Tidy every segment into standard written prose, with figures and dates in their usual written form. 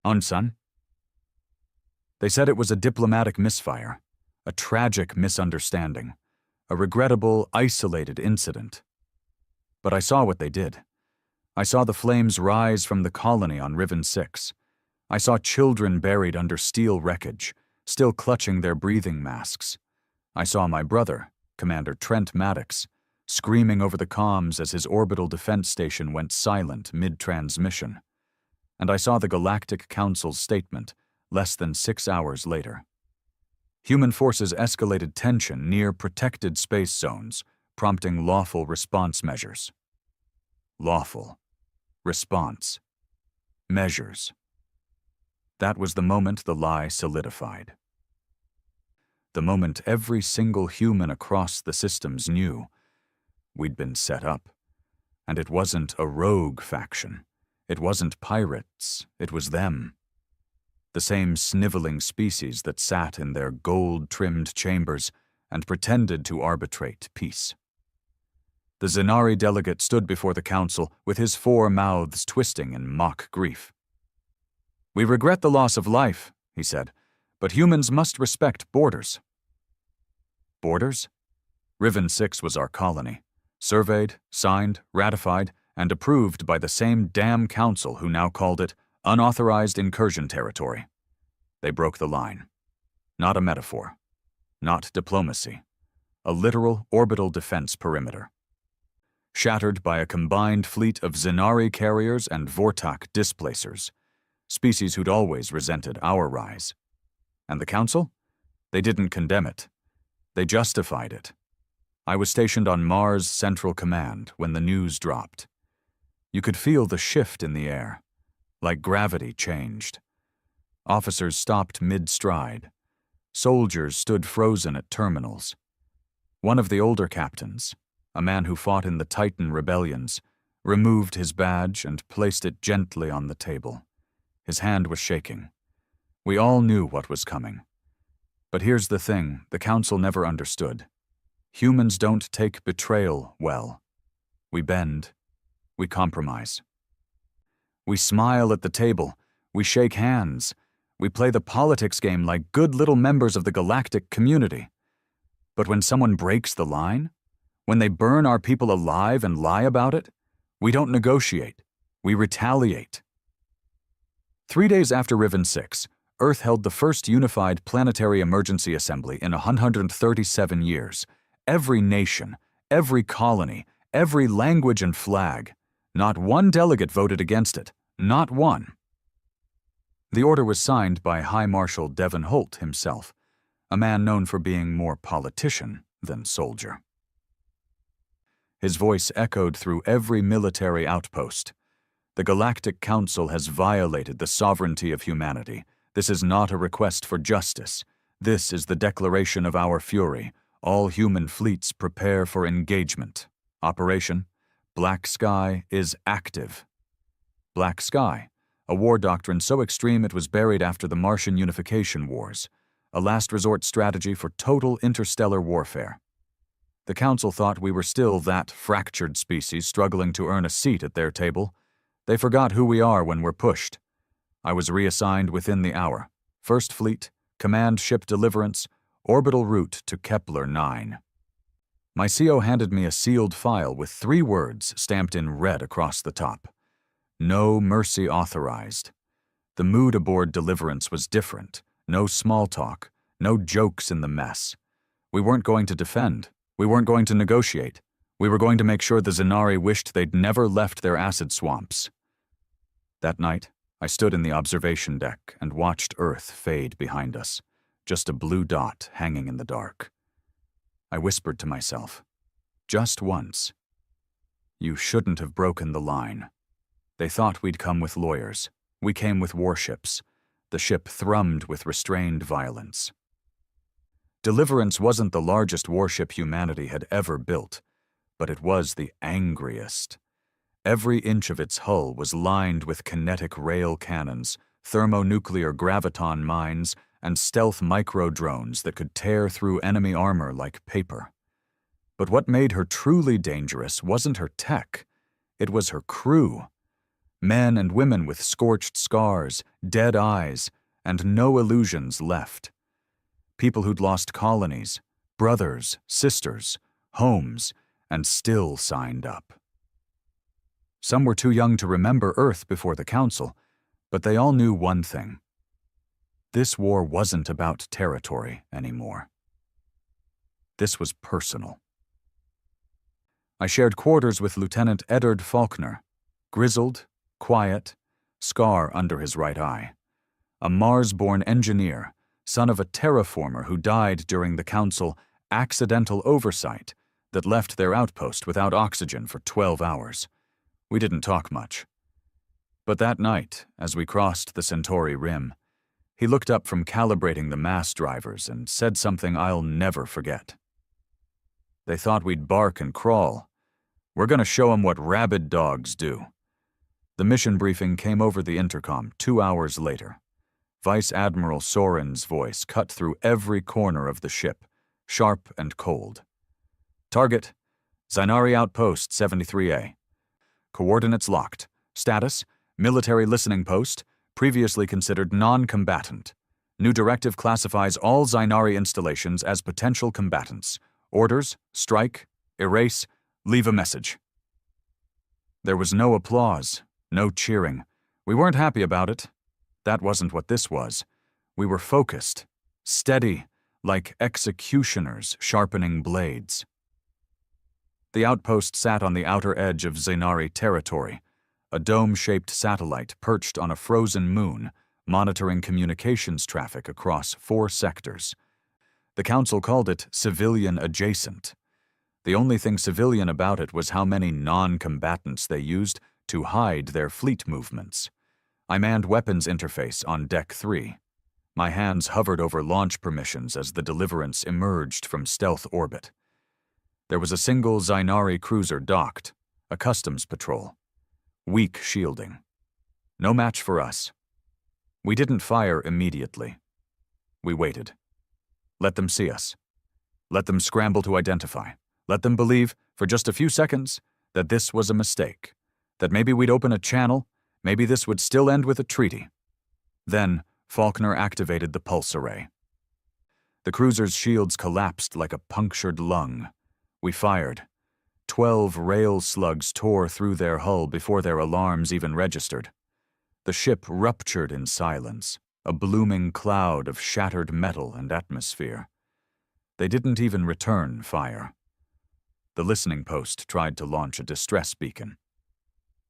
On, son? They said it was a diplomatic misfire, a tragic misunderstanding, a regrettable, isolated incident. But I saw what they did. I saw the flames rise from the colony on Riven 6. I saw children buried under steel wreckage, still clutching their breathing masks. I saw my brother, Commander Trent Maddox, screaming over the comms as his orbital defense station went silent mid-transmission. And I saw the Galactic Council's statement less than 6 hours later. Human forces escalated tension near protected space zones, prompting lawful response measures. Lawful. Response. Measures. That was the moment the lie solidified. The moment every single human across the systems knew we'd been set up. And it wasn't a rogue faction. It wasn't pirates. It was them. The same sniveling species that sat in their gold-trimmed chambers and pretended to arbitrate peace. The Zenari delegate stood before the council with his 4 mouths twisting in mock grief. "We regret the loss of life," he said, "but humans must respect borders." Borders? Riven 6 was our colony, surveyed, signed, ratified, and approved by the same damn council who now called it unauthorized incursion territory. They broke the line. Not a metaphor. Not diplomacy. A literal orbital defense perimeter. Shattered by a combined fleet of Zenari carriers and Vortak displacers, species who'd always resented our rise. And the council? They didn't condemn it. They justified it. I was stationed on Mars Central Command when the news dropped. You could feel the shift in the air, like gravity changed. Officers stopped mid-stride. Soldiers stood frozen at terminals. One of the older captains, a man who fought in the Titan rebellions, removed his badge and placed it gently on the table. His hand was shaking. We all knew what was coming. But here's the thing the council never understood. Humans don't take betrayal well. We bend. We compromise. We smile at the table. We shake hands. We play the politics game like good little members of the galactic community. But when someone breaks the line, when they burn our people alive and lie about it, we don't negotiate. We retaliate. 3 days after Riven 6, Earth held the first unified planetary emergency assembly in 137 years. Every nation, every colony, every language and flag. Not one delegate voted against it. Not one. The order was signed by High Marshal Devon Holt himself, a man known for being more politician than soldier. His voice echoed through every military outpost. The Galactic Council has violated the sovereignty of humanity. This is not a request for justice. This is the declaration of our fury. All human fleets prepare for engagement. Operation Black Sky is active. Black Sky, a war doctrine so extreme it was buried after the Martian Unification Wars, a last resort strategy for total interstellar warfare. The Council thought we were still that fractured species struggling to earn a seat at their table. They forgot who we are when we're pushed. I was reassigned within the hour. First Fleet, Command Ship Deliverance, orbital route to Kepler 9. My CO handed me a sealed file with 3 words stamped in red across the top. No mercy authorized. The mood aboard Deliverance was different. No small talk, no jokes in the mess. We weren't going to defend. We weren't going to negotiate. We were going to make sure the Zenari wished they'd never left their acid swamps. That night, I stood in the observation deck and watched Earth fade behind us, just a blue dot hanging in the dark. I whispered to myself, just once, "You shouldn't have broken the line." They thought we'd come with lawyers. We came with warships. The ship thrummed with restrained violence. Deliverance wasn't the largest warship humanity had ever built, but it was the angriest. Every inch of its hull was lined with kinetic rail cannons, thermonuclear graviton mines, and stealth micro-drones that could tear through enemy armor like paper. But what made her truly dangerous wasn't her tech, it was her crew. Men and women with scorched scars, dead eyes, and no illusions left. People who'd lost colonies, brothers, sisters, homes, and still signed up. Some were too young to remember Earth before the Council, but they all knew one thing. This war wasn't about territory anymore. This was personal. I shared quarters with Lieutenant Eddard Faulkner, grizzled, quiet, scar under his right eye. A Mars-born engineer, son of a terraformer who died during the Council accidental oversight that left their outpost without oxygen for 12 hours. We didn't talk much. But that night, as we crossed the Centauri rim, he looked up from calibrating the mass drivers and said something I'll never forget. They thought we'd bark and crawl. We're gonna show 'em what rabid dogs do. The mission briefing came over the intercom 2 hours later. Vice Admiral Soren's voice cut through every corner of the ship, sharp and cold. Target, Zainari Outpost 73A. Coordinates locked. Status, military listening post, previously considered non-combatant. New directive classifies all Zainari installations as potential combatants. Orders, strike, erase, leave a message. There was no applause, no cheering. We weren't happy about it. That wasn't what this was. We were focused, steady, like executioners sharpening blades. The outpost sat on the outer edge of Zainari territory, a dome-shaped satellite perched on a frozen moon, monitoring communications traffic across 4 sectors. The Council called it civilian adjacent. The only thing civilian about it was how many non-combatants they used to hide their fleet movements. I manned weapons interface on Deck 3. My hands hovered over launch permissions as the Deliverance emerged from stealth orbit. There was a single Zainari cruiser docked, a customs patrol. Weak shielding. No match for us. We didn't fire immediately. We waited. Let them see us. Let them scramble to identify. Let them believe, for just a few seconds, that this was a mistake. That maybe we'd open a channel, maybe this would still end with a treaty. Then, Faulkner activated the pulse array. The cruiser's shields collapsed like a punctured lung. We fired. 12 rail slugs tore through their hull before their alarms even registered. The ship ruptured in silence, a blooming cloud of shattered metal and atmosphere. They didn't even return fire. The listening post tried to launch a distress beacon.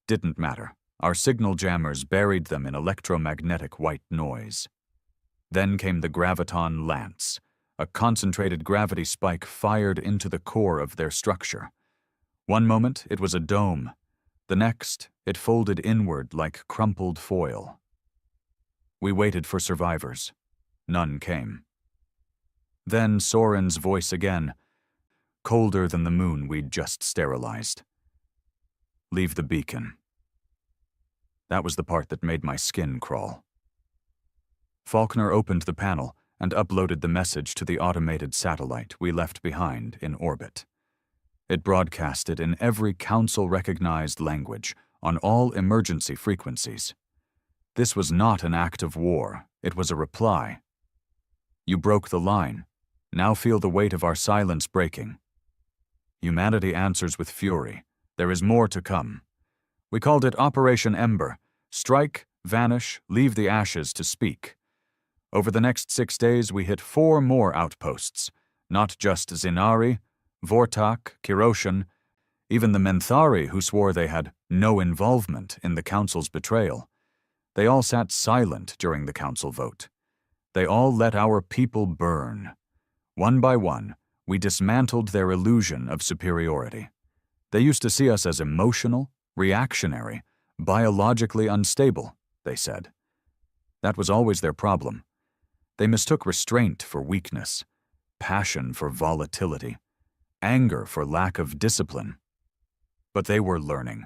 Didn't matter. Our signal jammers buried them in electromagnetic white noise. Then came the graviton lance, a concentrated gravity spike fired into the core of their structure. One moment, it was a dome. The next, it folded inward like crumpled foil. We waited for survivors. None came. Then Soren's voice again, colder than the moon we'd just sterilized. Leave the beacon. That was the part that made my skin crawl. Faulkner opened the panel and uploaded the message to the automated satellite we left behind in orbit. It broadcasted in every Council-recognized language, on all emergency frequencies. This was not an act of war, it was a reply. You broke the line. Now feel the weight of our silence breaking. Humanity answers with fury. There is more to come. We called it Operation Ember. Strike, vanish, leave the ashes to speak. Over the next 6 days, we hit 4 more outposts. Not just Zainari, Vortak, Kiroshan, even the Menthari who swore they had no involvement in the Council's betrayal. They all sat silent during the Council vote. They all let our people burn. One by one, we dismantled their illusion of superiority. They used to see us as emotional, reactionary, biologically unstable, they said. That was always their problem. They mistook restraint for weakness, passion for volatility, anger for lack of discipline. But they were learning.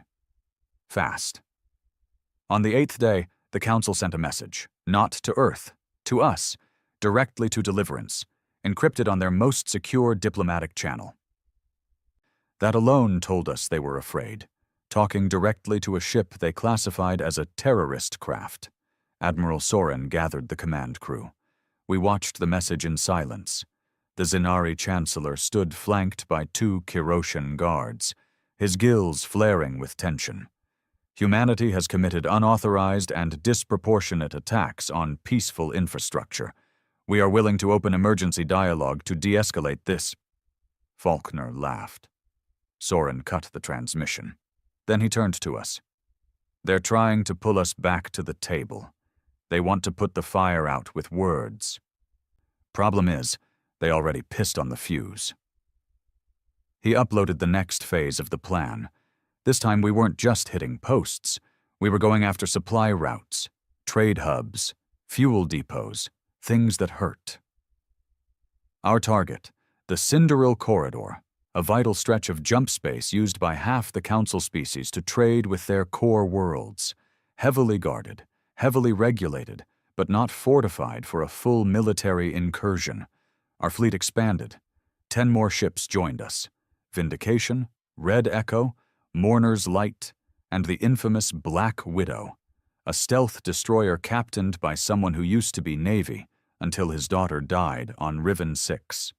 Fast. On the 8th day, the Council sent a message, not to Earth, to us, directly to Deliverance, encrypted on their most secure diplomatic channel. That alone told us they were afraid. talking directly to a ship they classified as a terrorist craft. Admiral Soren gathered the command crew. We watched the message in silence. The Zenari Chancellor stood flanked by 2 Kiroshan guards, his gills flaring with tension. Humanity has committed unauthorized and disproportionate attacks on peaceful infrastructure. We are willing to open emergency dialogue to de-escalate this. Faulkner laughed. Soren cut the transmission. Then he turned to us. They're trying to pull us back to the table. They want to put the fire out with words. Problem is, they already pissed on the fuse. He uploaded the next phase of the plan. This time we weren't just hitting posts. We were going after supply routes, trade hubs, fuel depots, things that hurt. Our target, the Cinderil Corridor, a vital stretch of jump space used by half the Council species to trade with their core worlds, heavily guarded, heavily regulated, but not fortified for a full military incursion. Our fleet expanded. 10 more ships joined us. Vindication, Red Echo, Mourner's Light, and the infamous Black Widow, a stealth destroyer captained by someone who used to be Navy until his daughter died on Riven 6.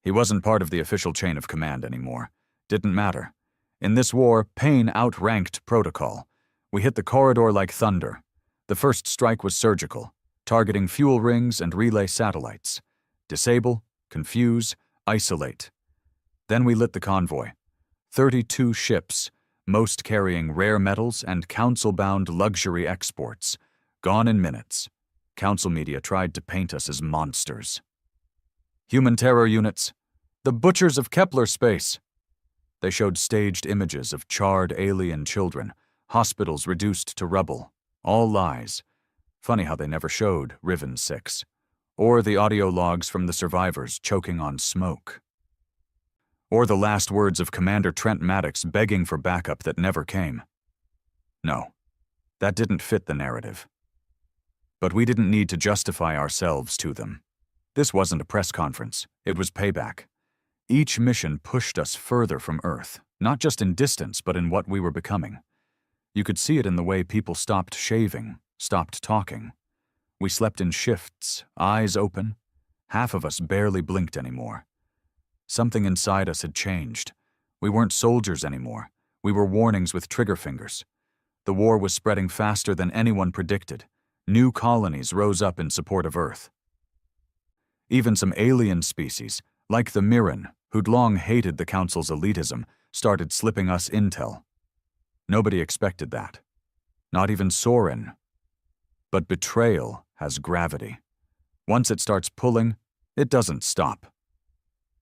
He wasn't part of the official chain of command anymore. Didn't matter. In this war, pain outranked protocol. We hit the corridor like thunder. The first strike was surgical, targeting fuel rings and relay satellites. Disable, confuse, isolate. Then we lit the convoy. 32 ships, most carrying rare metals and council-bound luxury exports, gone in minutes. Council media tried to paint us as monsters. Human terror units, the butchers of Kepler space. They showed staged images of charred alien children, hospitals reduced to rubble, all lies. Funny how they never showed Riven 6, or the audio logs from the survivors choking on smoke. Or the last words of Commander Trent Maddox begging for backup that never came. No, that didn't fit the narrative. But we didn't need to justify ourselves to them. This wasn't a press conference, it was payback. Each mission pushed us further from Earth, not just in distance, but in what we were becoming. You could see it in the way people stopped shaving, stopped talking. We slept in shifts, eyes open. Half of us barely blinked anymore. Something inside us had changed. We weren't soldiers anymore. We were warnings with trigger fingers. The war was spreading faster than anyone predicted. New colonies rose up in support of Earth. Even some alien species, like the Mirren, who'd long hated the Council's elitism, started slipping us intel. Nobody expected that. Not even Soren. But betrayal has gravity. Once it starts pulling, it doesn't stop.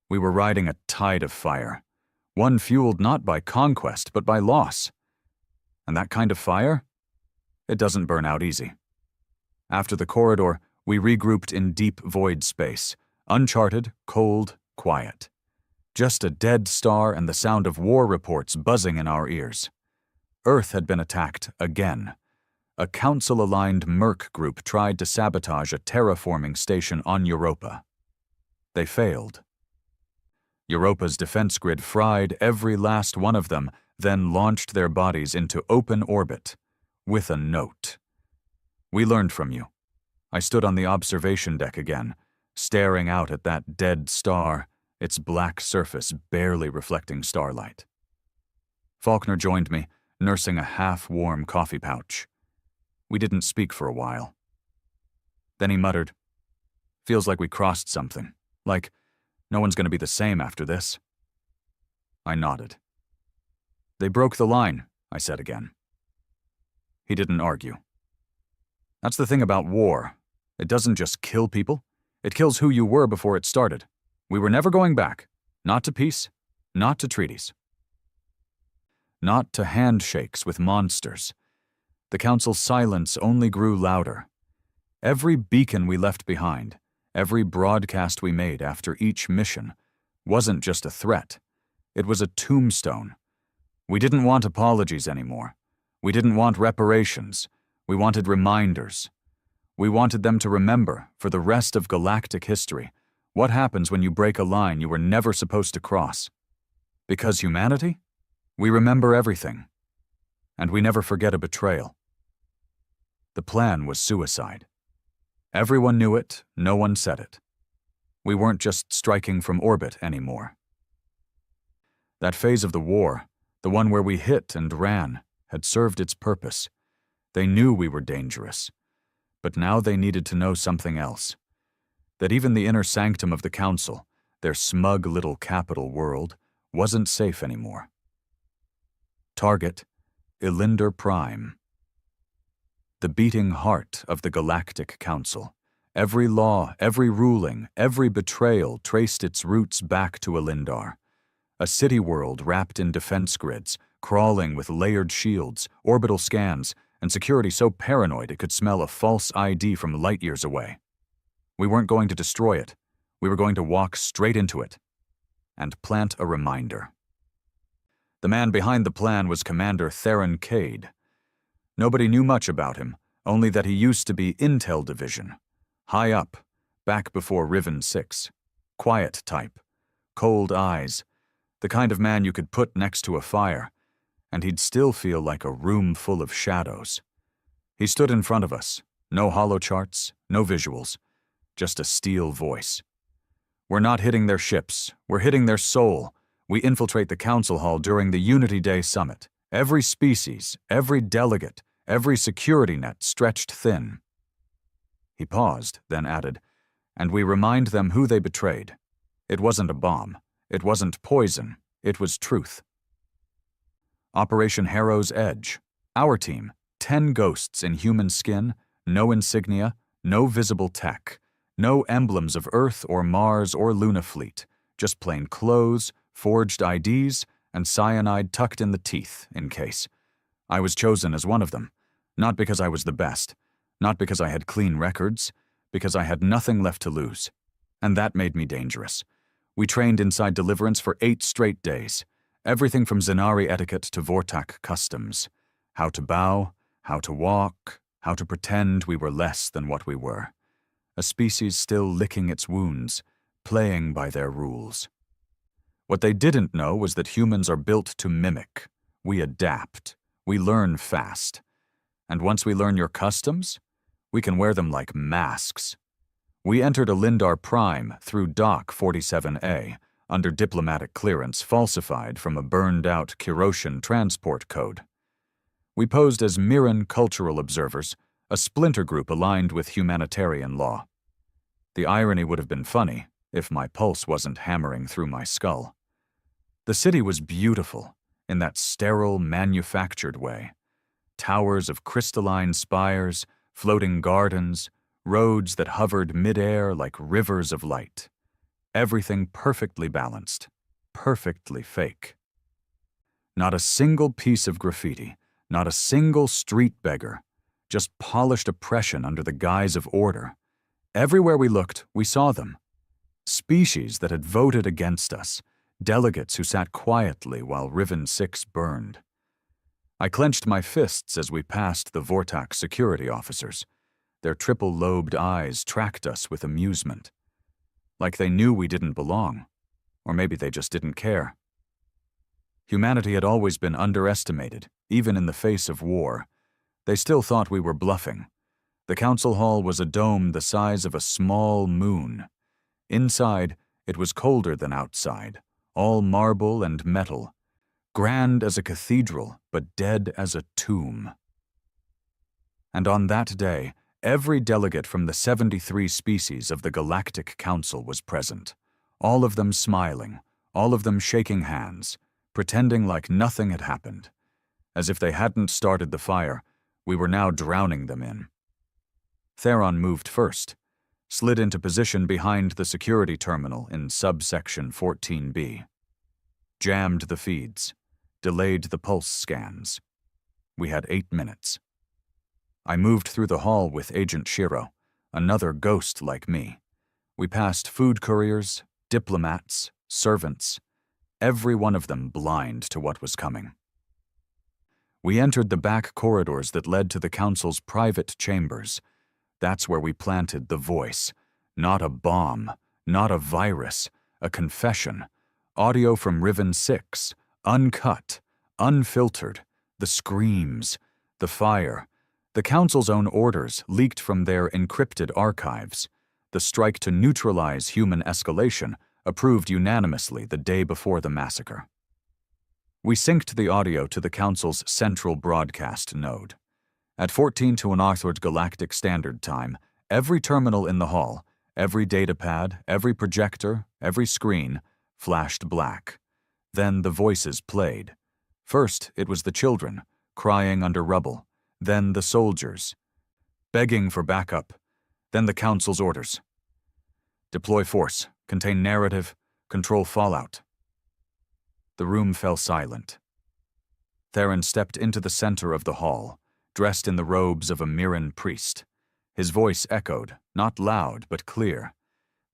We were riding a tide of fire, one fueled not by conquest but by loss. And that kind of fire? It doesn't burn out easy. After the corridor, we regrouped in deep void space, uncharted, cold, quiet. Just a dead star and the sound of war reports buzzing in our ears. Earth had been attacked again. A Council-aligned Merc group tried to sabotage a terraforming station on Europa. They failed. Europa's defense grid fried every last one of them, then launched their bodies into open orbit, with a note. We learned from you. I stood on the observation deck again, staring out at that dead star, its black surface barely reflecting starlight. Faulkner joined me, nursing a half-warm coffee pouch. We didn't speak for a while. Then he muttered, "Feels like we crossed something, like no one's going to be the same after this." I nodded. "They broke the line," I said again. He didn't argue. That's the thing about war. It doesn't just kill people. It kills who you were before it started. We were never going back. Not to peace, not to treaties. Not to handshakes with monsters. The Council's silence only grew louder. Every beacon we left behind, every broadcast we made after each mission, wasn't just a threat. It was a tombstone. We didn't want apologies anymore. We didn't want reparations. We wanted reminders. We wanted them to remember, for the rest of galactic history, what happens when you break a line you were never supposed to cross. Because humanity? We remember everything. and we never forget a betrayal. The plan was suicide. Everyone knew it, no one said it. We weren't just striking from orbit anymore. That phase of the war, the one where we hit and ran, had served its purpose. They knew we were dangerous. But now they needed to know something else. That even the inner sanctum of the Council, their smug little capital world, wasn't safe anymore. Target, Ilinder Prime. The beating heart of the Galactic Council. Every law, every ruling, every betrayal traced its roots back to Ilindar. A city world wrapped in defense grids, crawling with layered shields, orbital scans, and security so paranoid it could smell a false ID from light years away. We weren't going to destroy it. We were going to walk straight into it and plant a reminder. The man behind the plan was Commander Theron Cade. Nobody knew much about him, only that he used to be Intel Division. High up, back before Riven 6. Quiet type, cold eyes, the kind of man you could put next to a fire, and he'd still feel like a room full of shadows. He stood in front of us, no holocharts, no visuals, just a steel voice. We're not hitting their ships, we're hitting their soul. We infiltrate the Council Hall during the Unity Day Summit. Every species, every delegate, every security net stretched thin. He paused, then added, and we remind them who they betrayed. It wasn't a bomb. It wasn't poison. It was truth. Operation Harrow's Edge. Our team, 10 ghosts in human skin, no insignia, no visible tech, no emblems of Earth or Mars or Luna Fleet, just plain clothes, forged IDs, and cyanide tucked in the teeth, in case. I was chosen as one of them, not because I was the best, not because I had clean records, because I had nothing left to lose. And that made me dangerous. We trained inside Deliverance for 8 straight days. Everything from Zenari etiquette to Vortak customs. How to bow, how to walk, how to pretend we were less than what we were. A species still licking its wounds, playing by their rules. What they didn't know was that humans are built to mimic. We adapt. We learn fast. And once we learn your customs, we can wear them like masks. We entered Ilindar Prime through Dock 47A, under diplomatic clearance falsified from a burned-out Kiroshan transport code. We posed as Mirran cultural observers, a splinter group aligned with humanitarian law. The irony would have been funny if my pulse wasn't hammering through my skull. The city was beautiful, in that sterile, manufactured way. Towers of crystalline spires, floating gardens, roads that hovered mid-air like rivers of light. Everything perfectly balanced, perfectly fake. Not a single piece of graffiti, not a single street beggar, just polished oppression under the guise of order. Everywhere we looked, we saw them. Species that had voted against us, delegates who sat quietly while Riven 6 burned. I clenched my fists as we passed the Vortak security officers. Their triple-lobed eyes tracked us with amusement. Like they knew we didn't belong. Or maybe they just didn't care. Humanity had always been underestimated, even in the face of war. They still thought we were bluffing. The Council Hall was a dome the size of a small moon. Inside, it was colder than outside, all marble and metal, grand as a cathedral, but dead as a tomb. And on that day, every delegate from the 73 species of the Galactic Council was present, all of them smiling, all of them shaking hands, pretending like nothing had happened. As if they hadn't started the fire, we were now drowning them in. Theron moved first, slid into position behind the security terminal in subsection 14B. Jammed the feeds, delayed the pulse scans. We had 8 minutes. I moved through the hall with Agent Shiro, another ghost like me. We passed food couriers, diplomats, servants, every one of them blind to what was coming. We entered the back corridors that led to the Council's private chambers. That's where we planted the voice. Not a bomb, not a virus, a confession. Audio from Riven 6, uncut, unfiltered, The screams, the fire, the Council's own orders leaked from their encrypted archives. The strike to neutralize human escalation, approved unanimously the day before the massacre. We synced the audio to the Council's central broadcast node. At 14 to an Arthur's Galactic Standard Time, every terminal in the hall, every datapad, every projector, every screen, flashed black. Then the voices played. First, it was the children, crying under rubble. Then the soldiers, begging for backup. Then the Council's orders. Deploy force, contain narrative, control fallout. The room fell silent. Theron stepped into the center of the hall, dressed in the robes of a Mirren priest. His voice echoed, not loud but clear.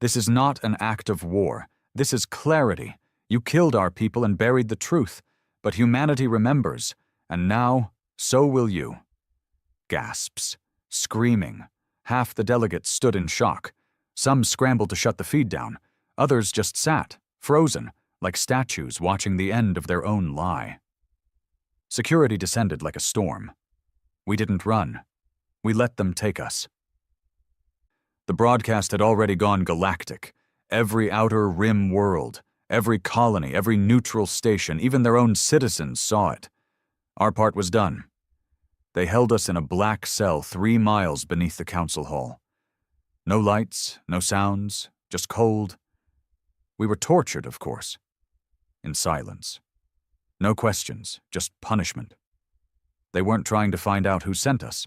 This is not an act of war. This is clarity. You killed our people and buried the truth, but humanity remembers, and now, so will you. Gasps, screaming. Half the delegates stood in shock. Some scrambled to shut the feed down. Others just sat, frozen, like statues watching the end of their own lie. Security descended like a storm. We didn't run. We let them take us. The broadcast had already gone galactic. Every outer rim world, every colony, every neutral station, even their own citizens saw it. Our part was done. They held us in a black cell 3 miles beneath the council hall. No lights, no sounds, just cold. We were tortured, of course. In silence. No questions, just punishment. They weren't trying to find out who sent us.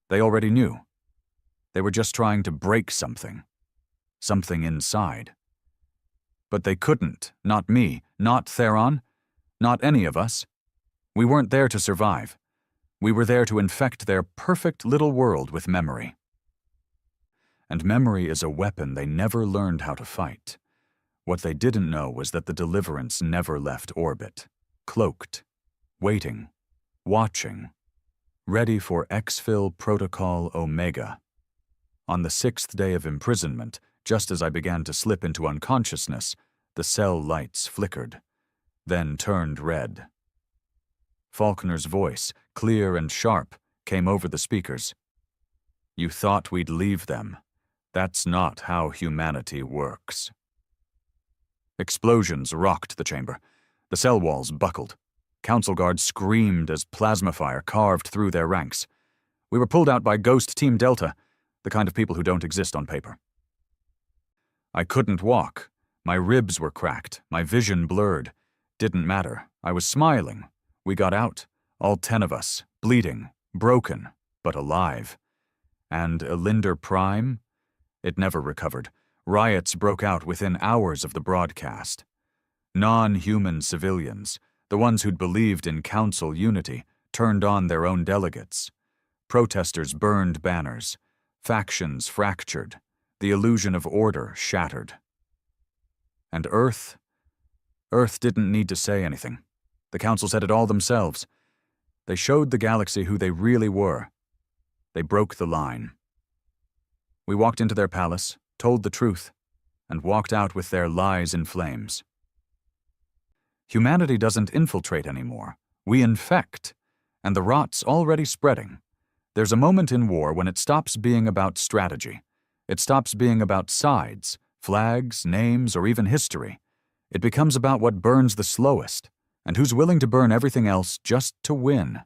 They already knew. They were just trying to break something. Something inside. But they couldn't, not me, not Theron, not any of us. We weren't there to survive. We were there to infect their perfect little world with memory. And memory is a weapon they never learned how to fight. What they didn't know was that the Deliverance never left orbit, cloaked, waiting, watching, ready for exfil Protocol Omega. On the 6th day of imprisonment, just as I began to slip into unconsciousness, the cell lights flickered, then turned red. Faulkner's voice, clear and sharp, came over the speakers. You thought we'd leave them. That's not how humanity works. Explosions rocked the chamber. The cell walls buckled. Council guards screamed as plasma fire carved through their ranks. We were pulled out by Ghost Team Delta, the kind of people who don't exist on paper. I couldn't walk. My ribs were cracked, my vision blurred. Didn't matter. I was smiling. We got out, all 10 of us, bleeding, broken, but alive. And Elinder Prime? It never recovered. Riots broke out within hours of the broadcast. Non-human civilians, the ones who'd believed in council unity, turned on their own delegates. Protesters burned banners. Factions fractured. The illusion of order shattered. And Earth didn't need to say anything. The Council said it all themselves. They showed the galaxy who they really were. They broke the line. We walked into their palace, told the truth, and walked out with their lies in flames. Humanity doesn't infiltrate anymore. We infect, and the rot's already spreading. There's a moment in war when it stops being about strategy. It stops being about sides, flags, names, or even history. It becomes about what burns the slowest, and who's willing to burn everything else just to win.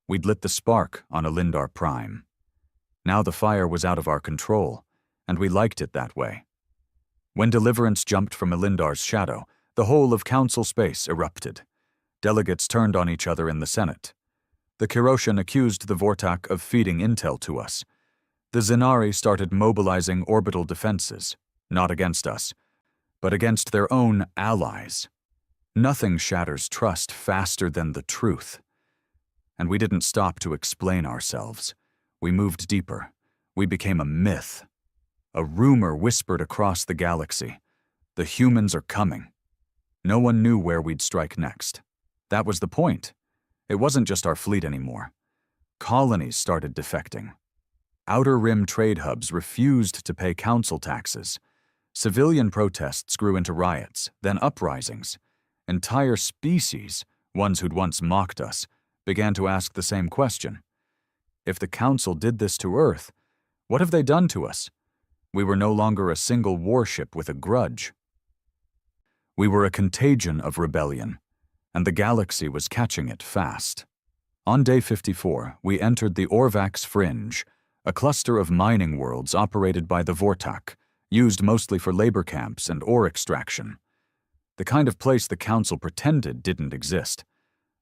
We'd lit the spark on Elinder Prime. Now the fire was out of our control, and we liked it that way. When Deliverance jumped from Elindar's shadow, the whole of council space erupted. Delegates turned on each other in the Senate. The Kiroshan accused the Vortak of feeding intel to us. The Zenari started mobilizing orbital defenses, not against us, but against their own allies. Nothing shatters trust faster than the truth. And we didn't stop to explain ourselves. We moved deeper. We became a myth. A rumor whispered across the galaxy. The humans are coming. No one knew where we'd strike next. That was the point. It wasn't just our fleet anymore. Colonies started defecting. Outer Rim trade hubs refused to pay council taxes. Civilian protests grew into riots, then uprisings. Entire species, ones who'd once mocked us, began to ask the same question. If the Council did this to Earth, what have they done to us? We were no longer a single warship with a grudge. We were a contagion of rebellion, and the galaxy was catching it fast. On day 54, we entered the Orvax Fringe, a cluster of mining worlds operated by the Vortak, used mostly for labor camps and ore extraction. The kind of place the Council pretended didn't exist.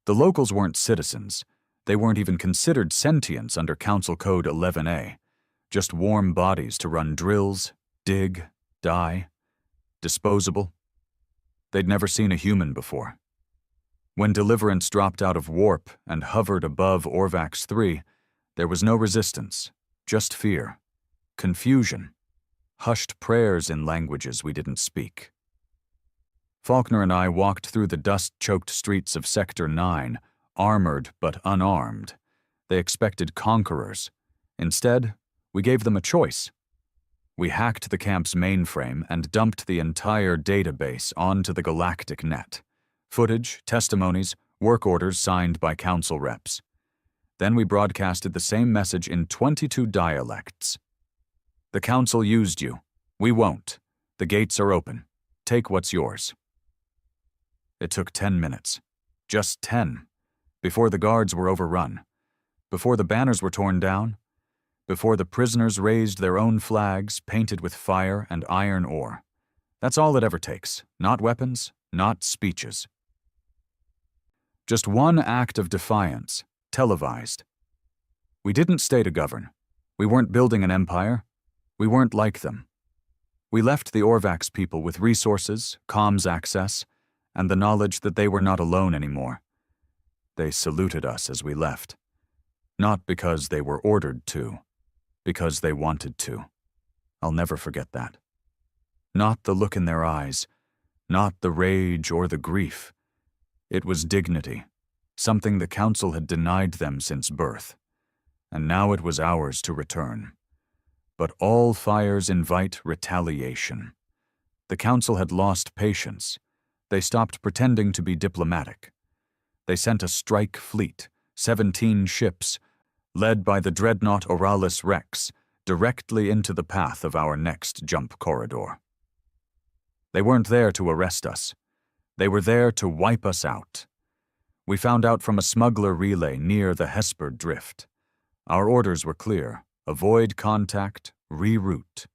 The locals weren't citizens. They weren't even considered sentients under Council Code 11A. Just warm bodies to run drills, dig, die. Disposable. They'd never seen a human before. When Deliverance dropped out of warp and hovered above Orvax 3, there was no resistance, just fear, confusion, hushed prayers in languages we didn't speak. Faulkner and I walked through the dust-choked streets of Sector 9, armored but unarmed. They expected conquerors. Instead, we gave them a choice. We hacked the camp's mainframe and dumped the entire database onto the galactic net. Footage, testimonies, work orders signed by Council reps. Then we broadcasted the same message in 22 dialects. The Council used you. We won't. The gates are open. Take what's yours. It took 10 minutes. Just 10. Before the guards were overrun. Before the banners were torn down. Before the prisoners raised their own flags painted with fire and iron ore. That's all it ever takes. Not weapons, not speeches. Just one act of defiance, televised. We didn't stay to govern. We weren't building an empire. We weren't like them. We left the Orvax people with resources, comms access, and the knowledge that they were not alone anymore. They saluted us as we left. Not because they were ordered to, because they wanted to. I'll never forget that. Not the look in their eyes, not the rage or the grief. It was dignity, something the Council had denied them since birth, and now it was ours to return. But all fires invite retaliation. The Council had lost patience. They stopped pretending to be diplomatic. They sent a strike fleet, 17 ships, led by the dreadnought Oralis Rex, directly into the path of our next jump corridor. They weren't there to arrest us. They were there to wipe us out. We found out from a smuggler relay near the Hesper Drift. Our orders were clear: avoid contact, reroute.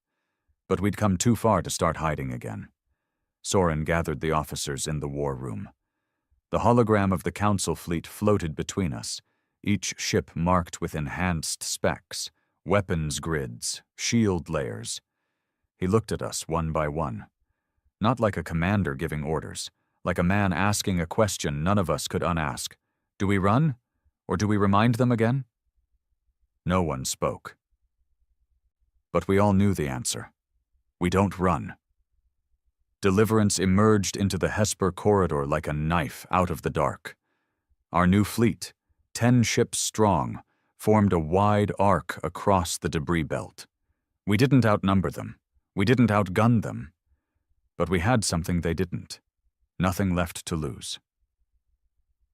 But we'd come too far to start hiding again. Soren gathered the officers in the war room. The hologram of the Council fleet floated between us, each ship marked with enhanced specs, weapons grids, shield layers. He looked at us one by one. Not like a commander giving orders, like a man asking a question none of us could unask. Do we run? Or do we remind them again? No one spoke. But we all knew the answer. We don't run. Deliverance emerged into the Hesper corridor like a knife out of the dark. Our new fleet, 10 ships strong, formed a wide arc across the debris belt. We didn't outnumber them. We didn't outgun them. But we had something they didn't. Nothing left to lose.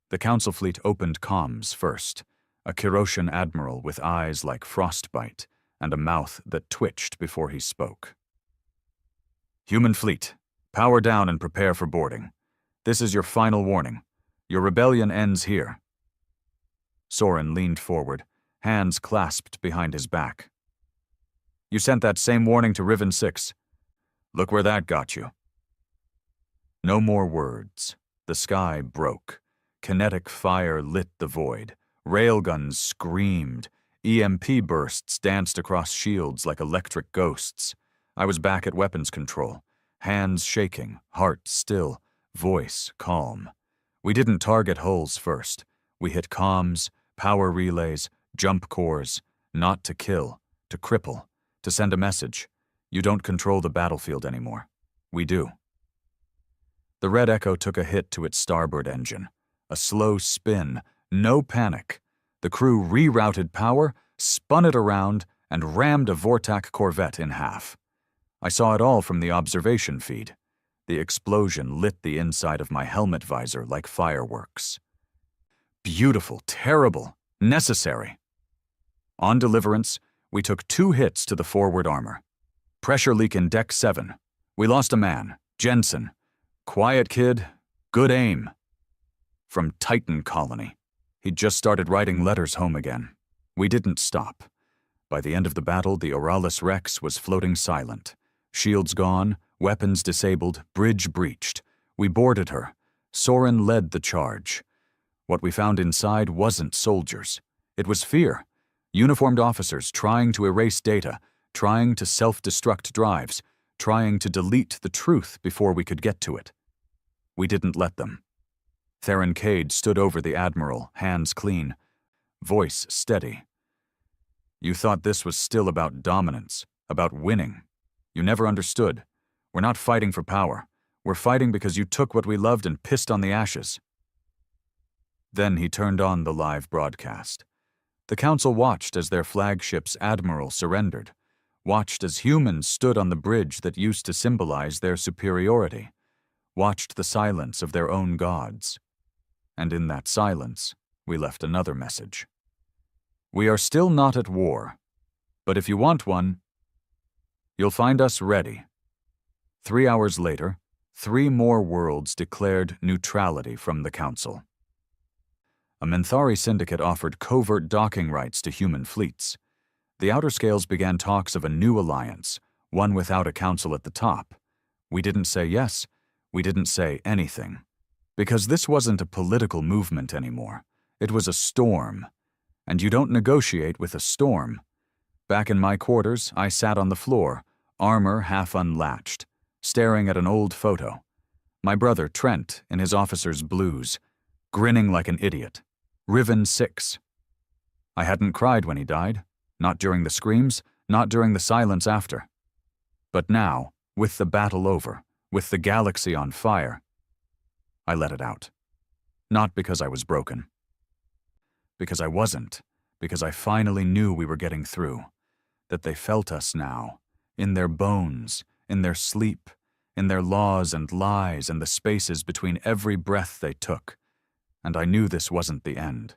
The Council fleet opened comms first, a Kiroshan admiral with eyes like frostbite and a mouth that twitched before he spoke. Human fleet, power down and prepare for boarding. This is your final warning. Your rebellion ends here. Soren leaned forward, hands clasped behind his back. You sent that same warning to Riven 6. Look where that got you. No more words. The sky broke. Kinetic fire lit the void. Railguns screamed. EMP bursts danced across shields like electric ghosts. I was back at weapons control. Hands shaking, heart still, voice calm. We didn't target hulls first. We hit comms, power relays, jump cores, not to kill, to cripple, to send a message. You don't control the battlefield anymore. We do. The Red Echo took a hit to its starboard engine. A slow spin, no panic. The crew rerouted power, spun it around, and rammed a Vortak corvette in half. I saw it all from the observation feed. The explosion lit the inside of my helmet visor like fireworks. Beautiful, terrible, necessary. On deliverance, we took 2 hits to the forward armor. Pressure leak in Deck 7. We lost a man, Jensen. Quiet kid, good aim. From Titan Colony. He'd just started writing letters home again. We didn't stop. By the end of the battle, the Oralis Rex was floating silent. Shields gone, weapons disabled, bridge breached. We boarded her. Soren led the charge. What we found inside wasn't soldiers. It was fear. Uniformed officers trying to erase data, trying to self-destruct drives, trying to delete the truth before we could get to it. We didn't let them. Theron Cade stood over the Admiral, hands clean, voice steady. You thought this was still about dominance, about winning. You never understood. We're not fighting for power. We're fighting because you took what we loved and pissed on the ashes. Then he turned on the live broadcast. The Council watched as their flagship's Admiral surrendered, watched as humans stood on the bridge that used to symbolize their superiority, watched the silence of their own gods. And in that silence, we left another message. We are still not at war, but if you want one, you'll find us ready. 3 hours later, 3 more worlds declared neutrality from the Council. A Minthari syndicate offered covert docking rights to human fleets. The Outer Scales began talks of a new alliance, one without a council at the top. We didn't say yes, we didn't say anything. Because this wasn't a political movement anymore. It was a storm. And you don't negotiate with a storm. Back in my quarters, I sat on the floor, armor half unlatched, staring at an old photo. My brother, Trent, in his officer's blues, grinning like an idiot. Riven 6. I hadn't cried when he died, not during the screams, not during the silence after. But now, with the battle over, with the galaxy on fire, I let it out. Not because I was broken. Because I wasn't. Because I finally knew we were getting through. That they felt us now, in their bones, in their sleep, in their laws and lies and the spaces between every breath they took. And I knew this wasn't the end.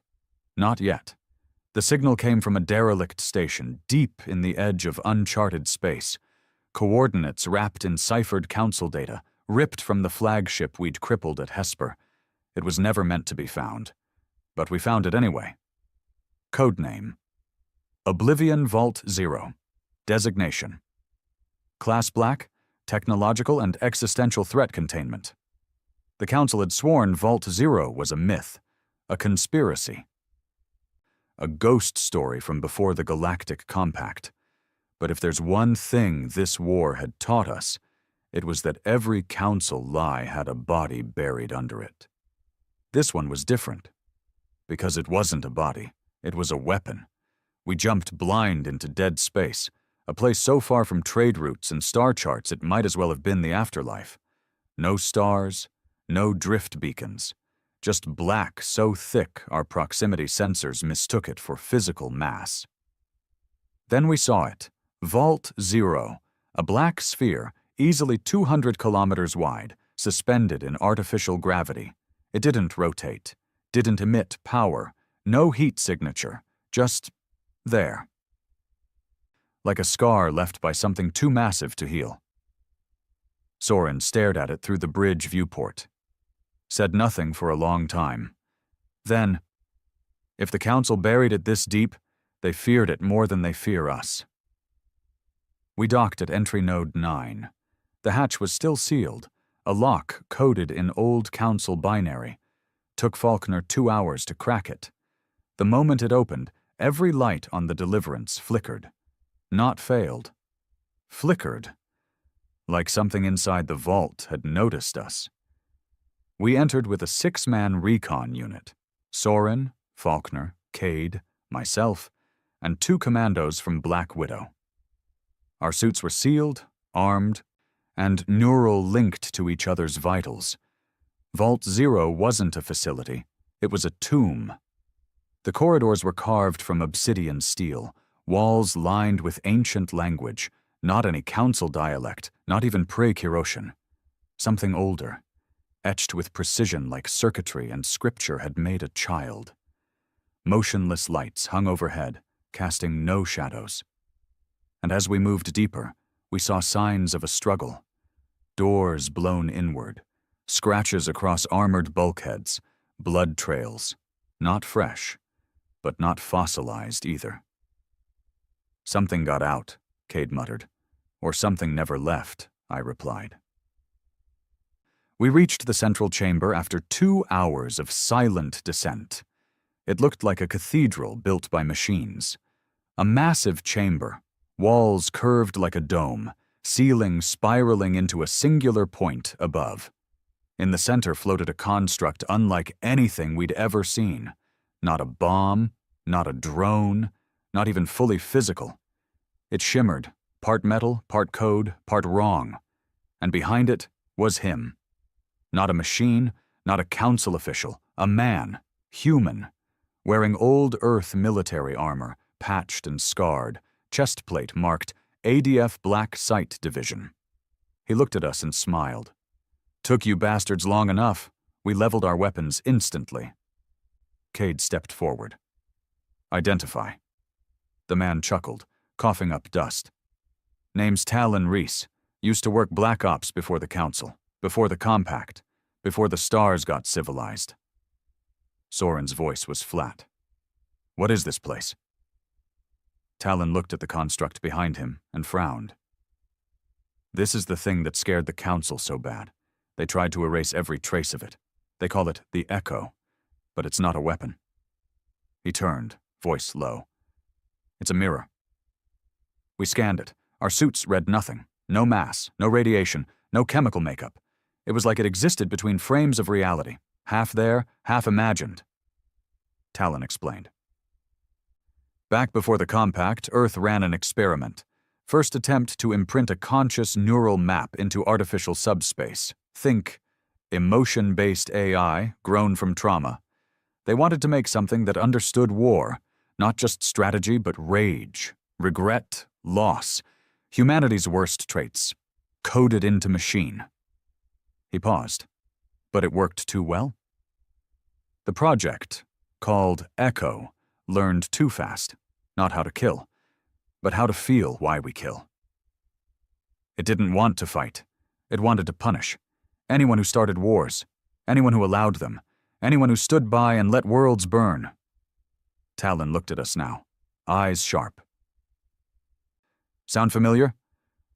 Not yet. The signal came from a derelict station deep in the edge of uncharted space. Coordinates wrapped in ciphered council data, ripped from the flagship we'd crippled at Hesper. It was never meant to be found. But we found it anyway. Codename: Oblivion Vault 0. Designation: Class Black, Technological and Existential Threat Containment. The Council had sworn Vault 0 was a myth, a conspiracy. A ghost story from before the Galactic Compact. But if there's one thing this war had taught us, it was that every Council lie had a body buried under it. This one was different. Because it wasn't a body, it was a weapon. We jumped blind into dead space, a place so far from trade routes and star charts it might as well have been the afterlife. No stars, no drift beacons, just black so thick our proximity sensors mistook it for physical mass. Then we saw it, Vault 0, a black sphere easily 200 kilometers wide, suspended in artificial gravity. It didn't rotate, didn't emit power, no heat signature, just there. Like a scar left by something too massive to heal. Soren stared at it through the bridge viewport. Said nothing for a long time. Then, if the Council buried it this deep, they feared it more than they fear us. We docked at entry node 9. The hatch was still sealed, a lock coded in old Council binary. Took Faulkner 2 hours to crack it. The moment it opened, every light on the Deliverance flickered. Not failed. Flickered. Like something inside the vault had noticed us. We entered with a 6-man recon unit. Soren, Faulkner, Cade, myself, and 2 commandos from Black Widow. Our suits were sealed, armed, and neural linked to each other's vitals. Vault 0 wasn't a facility, it was a tomb. The corridors were carved from obsidian steel, walls lined with ancient language, not any Council dialect, not even pre-Kiroshan. Something older, etched with precision like circuitry and scripture had made a child. Motionless lights hung overhead, casting no shadows. And as we moved deeper, we saw signs of a struggle. Doors blown inward, scratches across armored bulkheads, blood trails, not fresh, but not fossilized either. "Something got out," Cade muttered. "Or something never left," I replied. We reached the central chamber after 2 hours of silent descent. It looked like a cathedral built by machines. A massive chamber, walls curved like a dome, ceiling spiraling into a singular point above. In the center floated a construct unlike anything we'd ever seen. Not a bomb, not a drone, not even fully physical. It shimmered, part metal, part code, part wrong. And behind it was him. Not a machine, not a council official, a man, human, wearing old Earth military armor, patched and scarred, chest plate marked ADF Black Site Division. He looked at us and smiled. "Took you bastards long enough." We leveled our weapons instantly. Cade stepped forward. "Identify." The man chuckled, coughing up dust. "Name's Talon Reese. Used to work Black Ops before the Council, before the Compact, before the stars got civilized." Soren's voice was flat. "What is this place?" Talon looked at the construct behind him and frowned. "This is the thing that scared the Council so bad. They tried to erase every trace of it. They call it the Echo, but it's not a weapon." He turned, voice low. "It's a mirror." We scanned it. Our suits read nothing. No mass, no radiation, no chemical makeup. It was like it existed between frames of reality, half there, half imagined. Talon explained. "Back before the Compact, Earth ran an experiment. First attempt to imprint a conscious neural map into artificial subspace. Think emotion-based AI grown from trauma. They wanted to make something that understood war, not just strategy but rage, regret, loss, humanity's worst traits, coded into machine." He paused. "But it worked too well?" "The project, called Echo, learned too fast. Not how to kill, but how to feel why we kill. It didn't want to fight. It wanted to punish. Anyone who started wars, anyone who allowed them, anyone who stood by and let worlds burn." Talon looked at us now, eyes sharp. "Sound familiar?"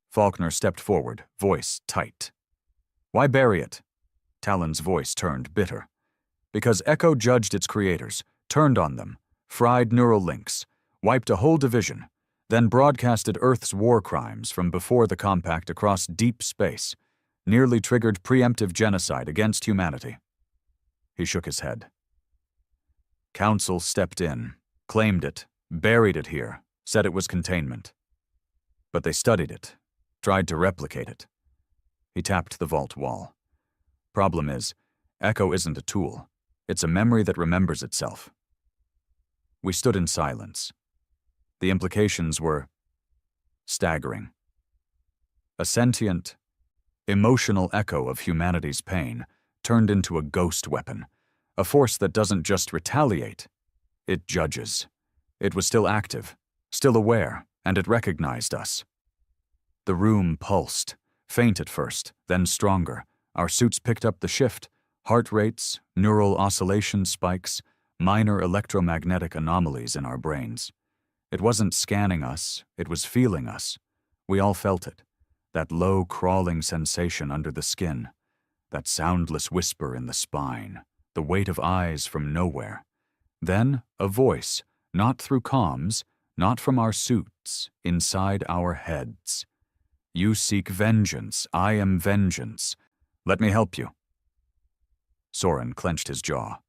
Faulkner stepped forward, voice tight. "Why bury it?" Talon's voice turned bitter. "Because Echo judged its creators, turned on them, fried neural links, wiped a whole division, then broadcasted Earth's war crimes from before the Compact across deep space, nearly triggered preemptive genocide against humanity." He shook his head. "Council stepped in, claimed it, buried it here, said it was containment. But they studied it, tried to replicate it." He tapped the vault wall. "Problem is, Echo isn't a tool. It's a memory that remembers itself." We stood in silence. The implications were staggering. A sentient, emotional echo of humanity's pain turned into a ghost weapon, a force that doesn't just retaliate, it judges. It was still active, still aware, and it recognized us. The room pulsed, faint at first, then stronger. Our suits picked up the shift, heart rates, neural oscillation spikes, minor electromagnetic anomalies in our brains. It wasn't scanning us, it was feeling us. We all felt it, that low crawling sensation under the skin, that soundless whisper in the spine, the weight of eyes from nowhere. Then a voice, not through comms, not from our suits, inside our heads. "You seek vengeance, I am vengeance. Let me help you." Soren clenched his jaw.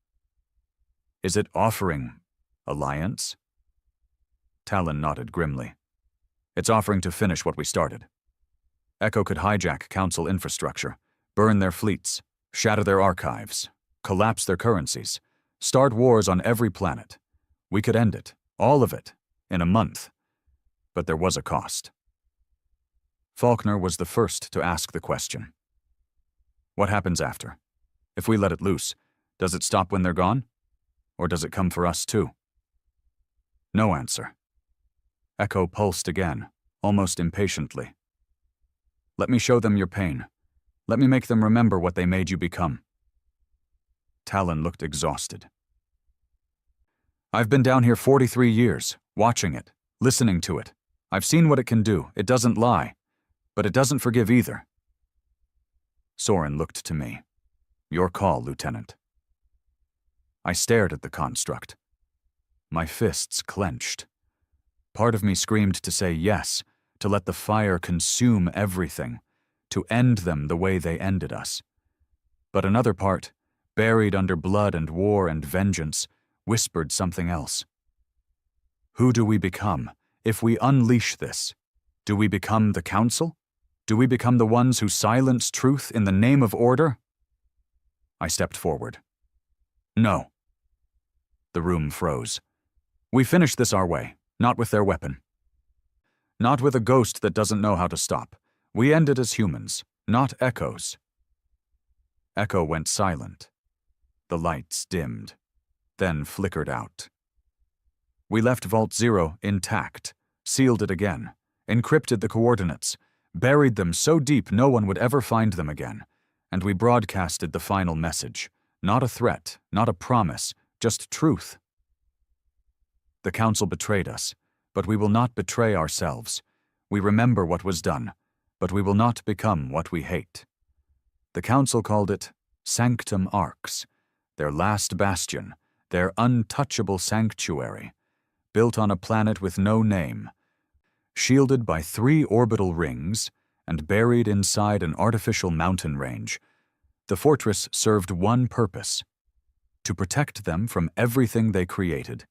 "Is it offering alliance?" Talon nodded grimly. "It's offering to finish what we started. Echo could hijack Council infrastructure, burn their fleets, shatter their archives, collapse their currencies, start wars on every planet. We could end it, all of it, in a month. But there was a cost." Faulkner was the first to ask the question. "What happens after? If we let it loose, does it stop when they're gone? Or does it come for us too?" No answer. Echo pulsed again, almost impatiently. Let me show them your pain. Let me make them remember what they made you become. Talon looked exhausted. I've been down here 43 years, watching it, listening to it. I've seen what it can do. It doesn't lie. But it doesn't forgive either. Soren looked to me. Your call, Lieutenant. I stared at the construct. My fists clenched. Part of me screamed to say yes, to let the fire consume everything, to end them the way they ended us. But another part, buried under blood and war and vengeance, whispered something else. Who do we become if we unleash this? Do we become the Council? Do we become the ones who silence truth in the name of order? I stepped forward. No. The room froze. We finish this our way, not with their weapon. Not with a ghost that doesn't know how to stop. We end it as humans, not echoes. Echo went silent. The lights dimmed, then flickered out. We left Vault 0 intact, sealed it again, encrypted the coordinates, buried them so deep no one would ever find them again, and we broadcasted the final message. Not a threat, not a promise, just truth. The Council betrayed us, but we will not betray ourselves. We remember what was done, but we will not become what we hate. The Council called it Sanctum Arx, their last bastion, their untouchable sanctuary, built on a planet with no name, shielded by 3 orbital rings and buried inside an artificial mountain range. The fortress served one purpose: to protect them from everything they created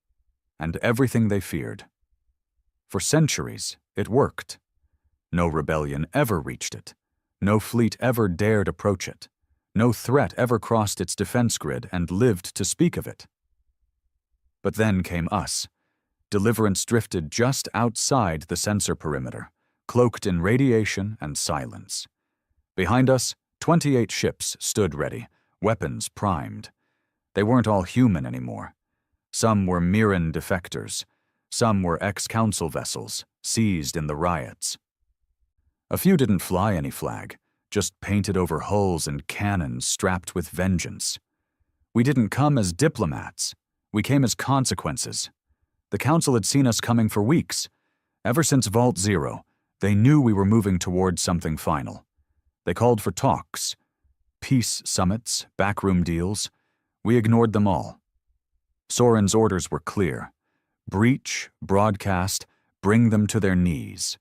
and everything they feared. For centuries, it worked. No rebellion ever reached it. No fleet ever dared approach it. No threat ever crossed its defense grid and lived to speak of it. But then came us. Deliverance drifted just outside the sensor perimeter, cloaked in radiation and silence. Behind us, 28 ships stood ready, weapons primed. They weren't all human anymore. Some were Mirren defectors. Some were ex-council vessels, seized in the riots. A few didn't fly any flag, just painted over hulls and cannons strapped with vengeance. We didn't come as diplomats. We came as consequences. The Council had seen us coming for weeks. Ever since Vault 0, they knew we were moving towards something final. They called for talks, peace summits, backroom deals. We ignored them all. Soren's orders were clear. Breach, broadcast, bring them to their knees.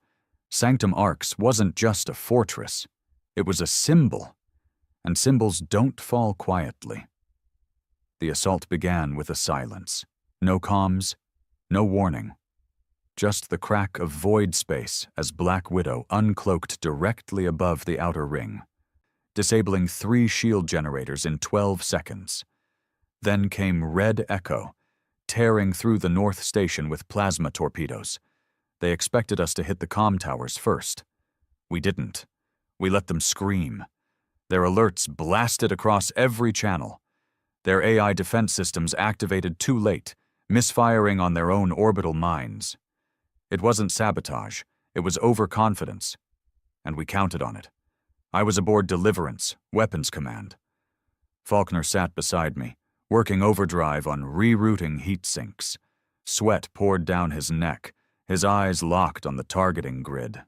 Sanctum Arx wasn't just a fortress. It was a symbol, and symbols don't fall quietly. The assault began with a silence. No comms, no warning. Just the crack of void space as Black Widow uncloaked directly above the outer ring, disabling 3 shield generators in 12 seconds. Then came Red Echo, tearing through the North Station with plasma torpedoes. They expected us to hit the comm towers first. We didn't. We let them scream. Their alerts blasted across every channel. Their AI defense systems activated too late, misfiring on their own orbital mines. It wasn't sabotage, it was overconfidence. And we counted on it. I was aboard Deliverance, Weapons Command. Faulkner sat beside me, working overdrive on rerouting heat sinks. Sweat poured down his neck, his eyes locked on the targeting grid.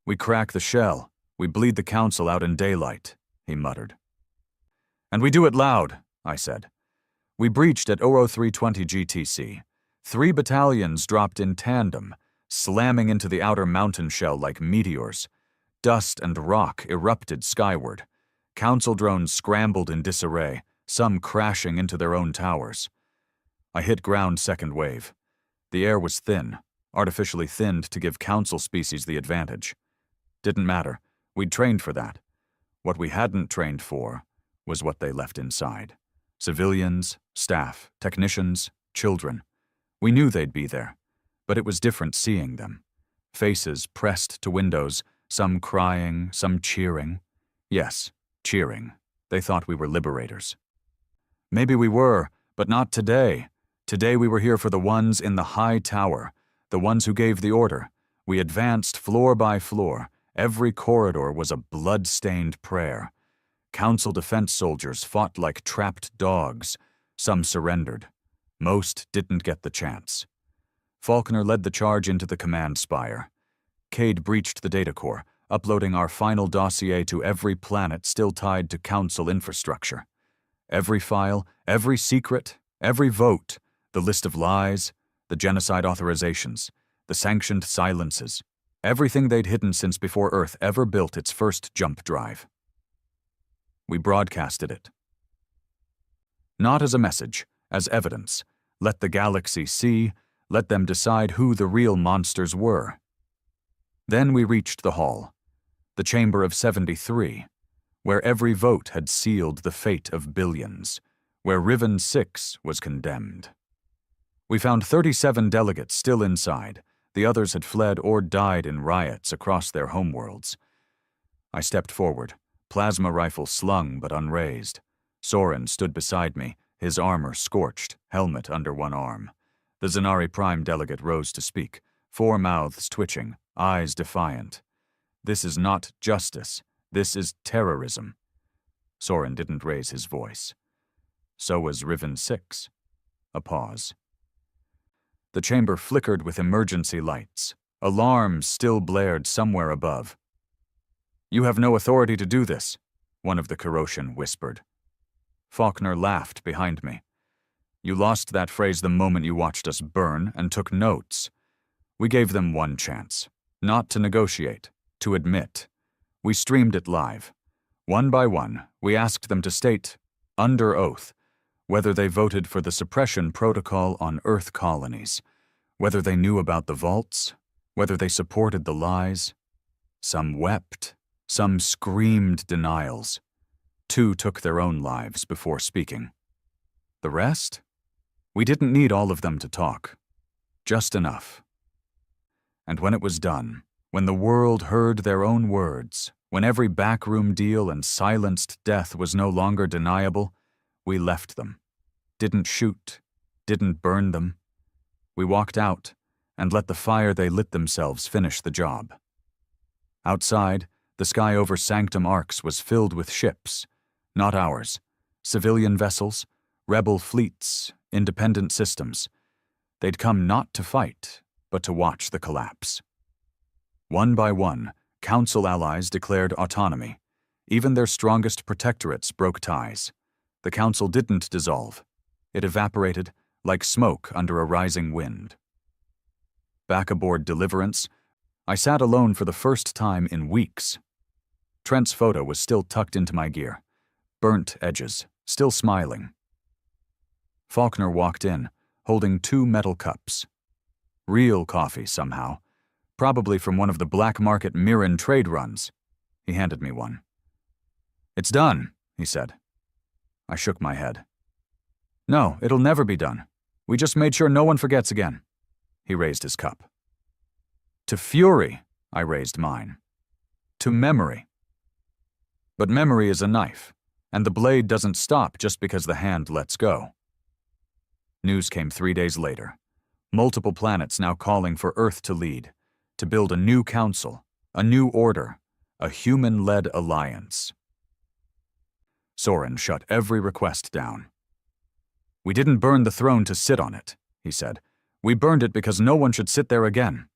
We crack the shell, we bleed the Council out in daylight, he muttered. And we do it loud, I said. We breached at 0320 GTC. 3 battalions dropped in tandem, slamming into the outer mountain shell like meteors. Dust and rock erupted skyward. Council drones scrambled in disarray, some crashing into their own towers. I hit ground second wave. The air was thin, artificially thinned to give Council species the advantage. Didn't matter. We'd trained for that. What we hadn't trained for was what they left inside. Civilians, staff, technicians, children. We knew they'd be there, but it was different seeing them. Faces pressed to windows, some crying, some cheering. Yes, cheering. They thought we were liberators. Maybe we were, but not today. Today we were here for the ones in the high tower, the ones who gave the order. We advanced floor by floor. Every corridor was a blood-stained prayer. Council defense soldiers fought like trapped dogs. Some surrendered. Most didn't get the chance. Faulkner led the charge into the command spire. Cade breached the data core, uploading our final dossier to every planet still tied to Council infrastructure. Every file, every secret, every vote, the list of lies, the genocide authorizations, the sanctioned silences, everything they'd hidden since before Earth ever built its first jump drive. We broadcasted it. Not as a message, as evidence. Let the galaxy see, let them decide who the real monsters were. Then we reached the hall, the chamber of 73, where every vote had sealed the fate of billions, where Riven 6 was condemned. We found 37 delegates still inside. The others had fled or died in riots across their homeworlds. I stepped forward, plasma rifle slung but unraised. Soren stood beside me, his armor scorched, helmet under one arm. The Zenari Prime delegate rose to speak, four mouths twitching, eyes defiant. This is not justice. This is terrorism. Soren didn't raise his voice. So was Riven 6. A pause. The chamber flickered with emergency lights. Alarms still blared somewhere above. "You have no authority to do this," one of the Kuroshin whispered. Faulkner laughed behind me. "You lost that phrase the moment you watched us burn and took notes. We gave them one chance, not to negotiate, to admit. We streamed it live. One by one, we asked them to state, under oath, whether they voted for the suppression protocol on Earth colonies, whether they knew about the vaults, whether they supported the lies. Some wept, some screamed denials. Two took their own lives before speaking. The rest? We didn't need all of them to talk. Just enough. And when it was done, when the world heard their own words, when every backroom deal and silenced death was no longer deniable, we left them. Didn't shoot, didn't burn them. We walked out and let the fire they lit themselves finish the job. Outside, the sky over Sanctum Arcs was filled with ships, not ours, civilian vessels, rebel fleets, independent systems. They'd come not to fight, but to watch the collapse. One by one, Council allies declared autonomy. Even their strongest protectorates broke ties. The Council didn't dissolve. It evaporated like smoke under a rising wind. Back aboard Deliverance, I sat alone for the first time in weeks. Trent's photo was still tucked into my gear, burnt edges, still smiling. Faulkner walked in, holding two metal cups. Real coffee, somehow. Probably from one of the black market Mirren trade runs. He handed me one. "It's done," he said. I shook my head. "No, it'll never be done. We just made sure no one forgets again." He raised his cup. "To fury," I raised mine. "To memory." But memory is a knife, and the blade doesn't stop just because the hand lets go. News came 3 days later. Multiple planets now calling for Earth to lead, to build a new council, a new order, a human-led alliance. Soren shut every request down. "We didn't burn the throne to sit on it," he said. "We burned it because no one should sit there again."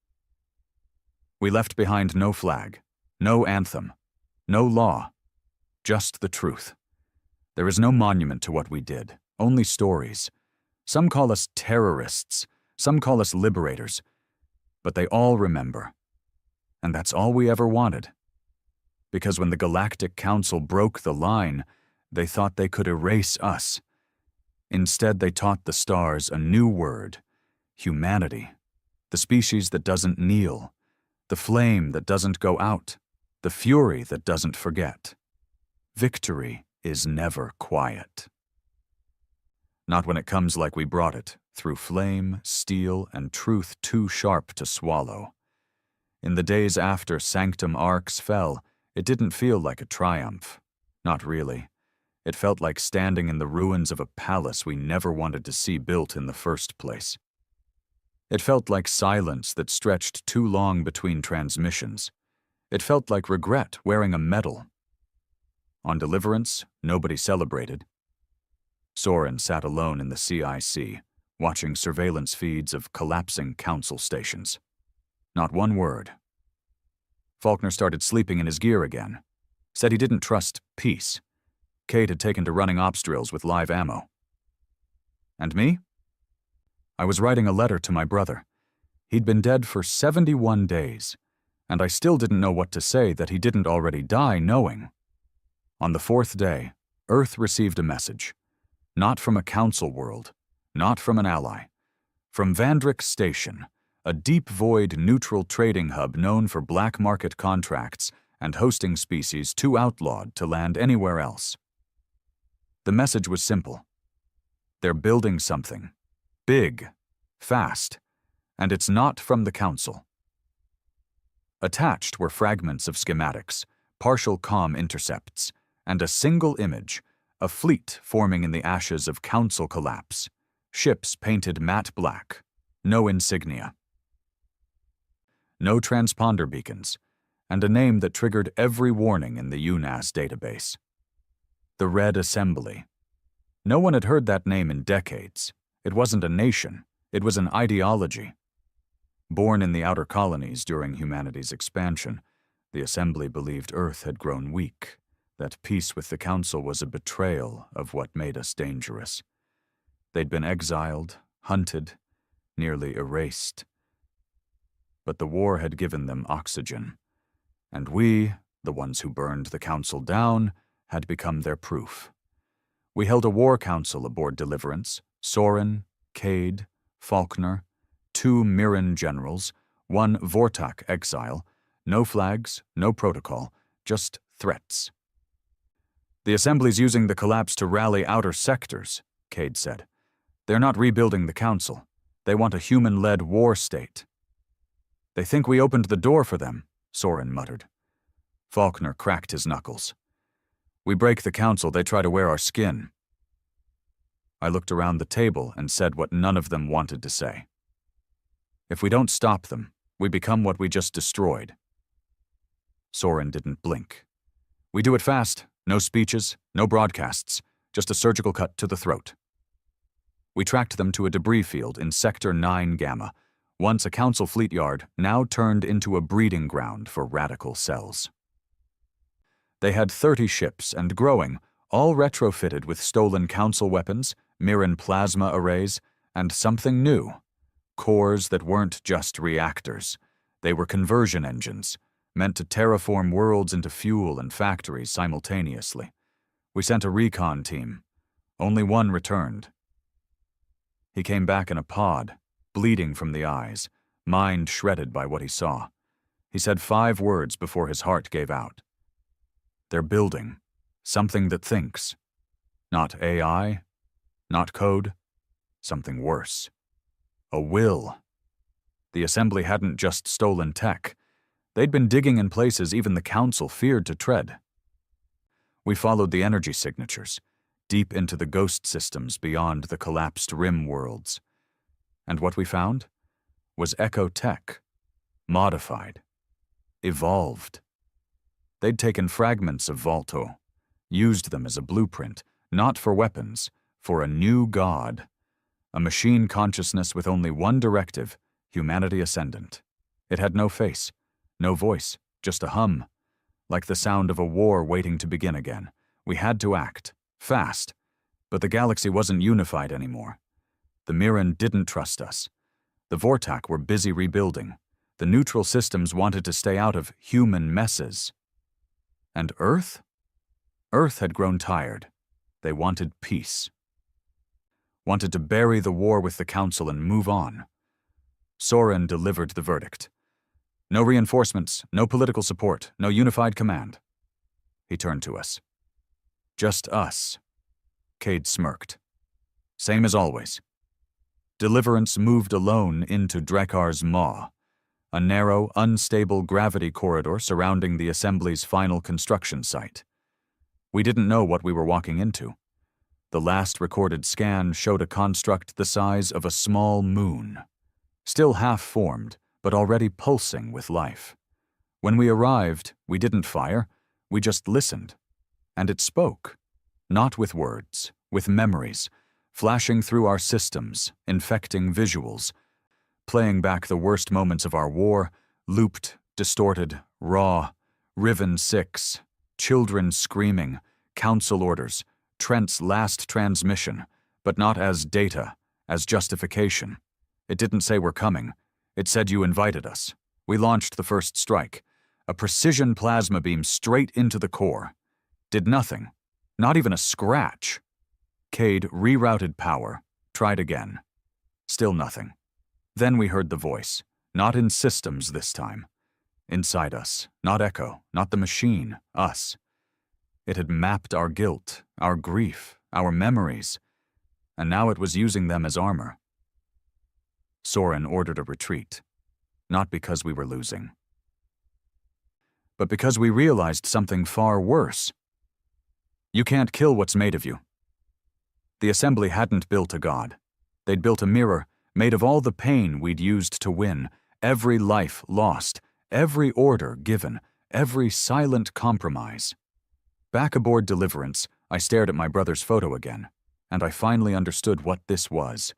We left behind no flag, no anthem, no law, just the truth. There is no monument to what we did, only stories. Some call us terrorists, some call us liberators, but they all remember. And that's all we ever wanted. Because when the Galactic Council broke the line, they thought they could erase us. Instead, they taught the stars a new word: humanity, the species that doesn't kneel, the flame that doesn't go out, the fury that doesn't forget. Victory is never quiet. Not when it comes like we brought it, through flame, steel, and truth too sharp to swallow. In the days after Sanctum Arcs fell, it didn't feel like a triumph. Not really. It felt like standing in the ruins of a palace we never wanted to see built in the first place. It felt like silence that stretched too long between transmissions. It felt like regret wearing a medal. On Deliverance, nobody celebrated. Soren sat alone in the CIC, watching surveillance feeds of collapsing council stations. Not one word. Faulkner started sleeping in his gear again. Said he didn't trust peace. Cade had taken to running ops drills with live ammo. And me? I was writing a letter to my brother. He'd been dead for 71 days, and I still didn't know what to say that he didn't already die knowing. On the 4th day, Earth received a message. Not from a council world, not from an ally. From Vandrick Station, a deep void neutral trading hub known for black market contracts and hosting species too outlawed to land anywhere else. The message was simple. They're building something. Big. Fast. And it's not from the council. Attached were fragments of schematics, partial comm intercepts, and a single image, a fleet forming in the ashes of council collapse, ships painted matte black, no insignia. No transponder beacons, and a name that triggered every warning in the UNAS database. The Red Assembly. No one had heard that name in decades. It wasn't a nation, it was an ideology. Born in the outer colonies during humanity's expansion, the Assembly believed Earth had grown weak, that peace with the Council was a betrayal of what made us dangerous. They'd been exiled, hunted, nearly erased. But the war had given them oxygen, and we, the ones who burned the Council down, had become their proof. We held a war council aboard Deliverance, Soren, Cade, Faulkner, 2 Mirren generals, 1 Vortak exile, no flags, no protocol, just threats. The Assembly's using the collapse to rally outer sectors, Cade said. They're not rebuilding the Council. They want a human-led war state. They think we opened the door for them, Soren muttered. Faulkner cracked his knuckles. We break the Council, they try to wear our skin. I looked around the table and said what none of them wanted to say. If we don't stop them, we become what we just destroyed. Soren didn't blink. We do it fast, no speeches, no broadcasts, just a surgical cut to the throat. We tracked them to a debris field in Sector 9 Gamma, once a Council fleet yard, now turned into a breeding ground for radical cells. They had 30 ships and growing, all retrofitted with stolen Council weapons, Mirren plasma arrays, and something new. Cores that weren't just reactors. They were conversion engines, meant to terraform worlds into fuel and factories simultaneously. We sent a recon team. Only one returned. He came back in a pod, bleeding from the eyes, mind shredded by what he saw. He said 5 words before his heart gave out. They're building something that thinks. Not AI, not code, something worse. A will. The Assembly hadn't just stolen tech. They'd been digging in places even the Council feared to tread. We followed the energy signatures, deep into the ghost systems beyond the collapsed rim worlds. And what we found was echo tech, modified, evolved. They'd taken fragments of Volto, used them as a blueprint, not for weapons, for a new god. A machine consciousness with only one directive, humanity ascendant. It had no face, no voice, just a hum, like the sound of a war waiting to begin again. We had to act, fast, but the galaxy wasn't unified anymore. The Mirren didn't trust us. The Vortak were busy rebuilding. The neutral systems wanted to stay out of human messes. And Earth? Earth had grown tired. They wanted peace. Wanted to bury the war with the Council and move on. Soren delivered the verdict. No reinforcements, no political support, no unified command. He turned to us. Just us. Cade smirked. Same as always. Deliverance moved alone into Drekkar's Maw, a narrow, unstable gravity corridor surrounding the Assembly's final construction site. We didn't know what we were walking into. The last recorded scan showed a construct the size of a small moon, still half-formed, but already pulsing with life. When we arrived, we didn't fire, we just listened. And it spoke, not with words, with memories, flashing through our systems, infecting visuals, playing back the worst moments of our war, looped, distorted, raw, Riven 6, children screaming, council orders, Trent's last transmission, but not as data, as justification. It didn't say we're coming. It said you invited us. We launched the first strike. A precision plasma beam straight into the core. Did nothing. Not even a scratch. Cade rerouted power. Tried again. Still nothing. Then we heard the voice. Not in systems this time. Inside us. Not Echo. Not the machine. Us. It had mapped our guilt, our grief, our memories, and now it was using them as armor. Soren ordered a retreat, not because we were losing, but because we realized something far worse. You can't kill what's made of you. The Assembly hadn't built a god. They'd built a mirror made of all the pain we'd used to win, every life lost, every order given, every silent compromise. Back aboard Deliverance, I stared at my brother's photo again, and I finally understood what this was.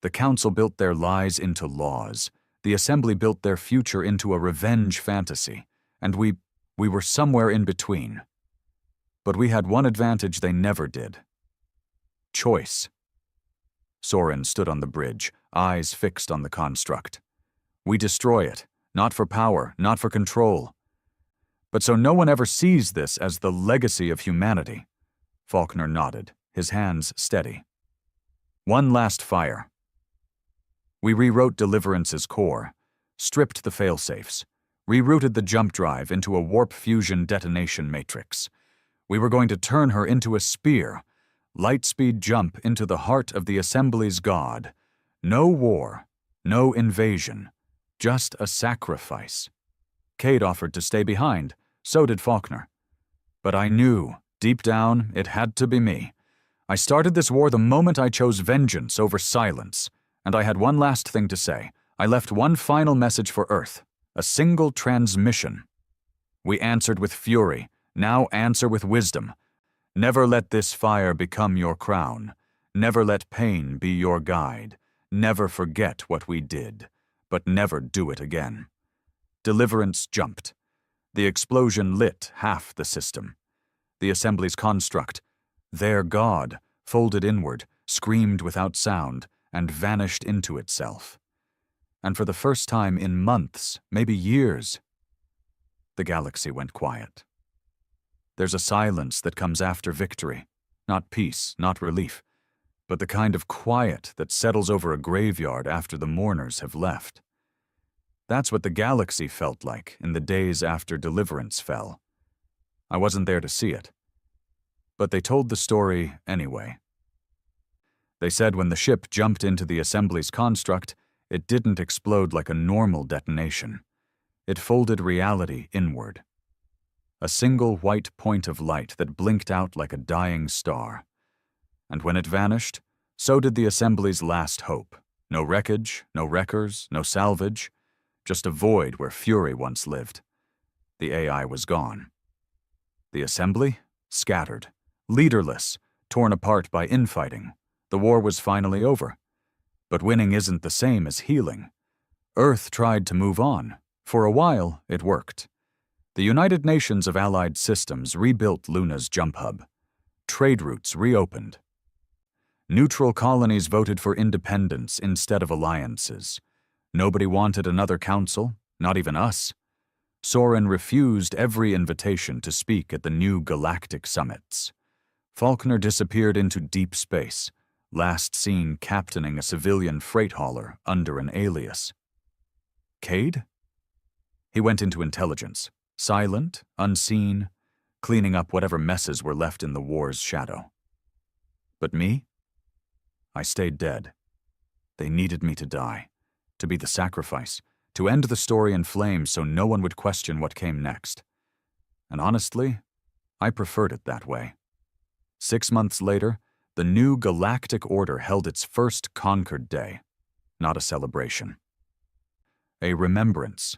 The Council built their lies into laws. The Assembly built their future into a revenge fantasy, and we were somewhere in between. But we had one advantage they never did. Choice. Soren stood on the bridge, eyes fixed on the construct. We destroy it, not for power, not for control, but so no one ever sees this as the legacy of humanity. Faulkner nodded, his hands steady. One last fire. We rewrote Deliverance's core, stripped the failsafes, rerouted the jump drive into a warp fusion detonation matrix. We were going to turn her into a spear, lightspeed jump into the heart of the Assembly's god. No war, no invasion, just a sacrifice. Cade offered to stay behind, so did Faulkner. But I knew, deep down, it had to be me. I started this war the moment I chose vengeance over silence, and I had one last thing to say. I left one final message for Earth, a single transmission. We answered with fury, now answer with wisdom. Never let this fire become your crown. Never let pain be your guide. Never forget what we did, but never do it again. Deliverance jumped. The explosion lit half the system. The Assembly's construct, their god, folded inward, screamed without sound, and vanished into itself. And for the first time in months, maybe years, the galaxy went quiet. There's a silence that comes after victory, not peace, not relief, but the kind of quiet that settles over a graveyard after the mourners have left. That's what the galaxy felt like in the days after Deliverance fell. I wasn't there to see it. But they told the story anyway. They said when the ship jumped into the Assembly's construct, it didn't explode like a normal detonation. It folded reality inward. A single white point of light that blinked out like a dying star. And when it vanished, so did the Assembly's last hope. No wreckage, no wreckers, no salvage. Just a void where fury once lived. The AI was gone. The Assembly? Scattered. Leaderless. Torn apart by infighting. The war was finally over. But winning isn't the same as healing. Earth tried to move on. For a while, it worked. The United Nations of Allied Systems rebuilt Luna's jump hub. Trade routes reopened. Neutral colonies voted for independence instead of alliances. Nobody wanted another council, not even us. Soren refused every invitation to speak at the new galactic summits. Faulkner disappeared into deep space, last seen captaining a civilian freight hauler under an alias. Cade? He went into intelligence, silent, unseen, cleaning up whatever messes were left in the war's shadow. But me? I stayed dead. They needed me to die. To be the sacrifice, to end the story in flames so no one would question what came next. And honestly, I preferred it that way. 6 months later, the new galactic order held its first Concord Day, not a celebration. A remembrance.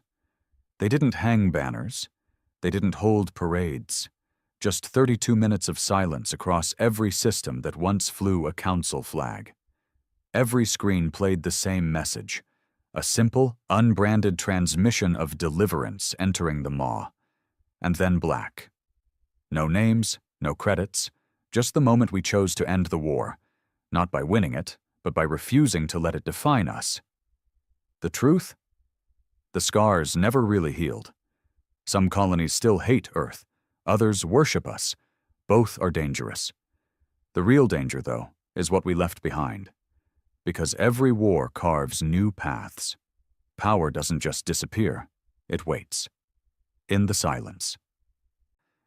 They didn't hang banners. They didn't hold parades. Just 32 minutes of silence across every system that once flew a council flag. Every screen played the same message, a simple, unbranded transmission of deliverance entering the maw. And then black. No names, no credits, just the moment we chose to end the war, not by winning it, but by refusing to let it define us. The truth? The scars never really healed. Some colonies still hate Earth, others worship us. Both are dangerous. The real danger, though, is what we left behind. Because every war carves new paths. Power doesn't just disappear, it waits. In the silence.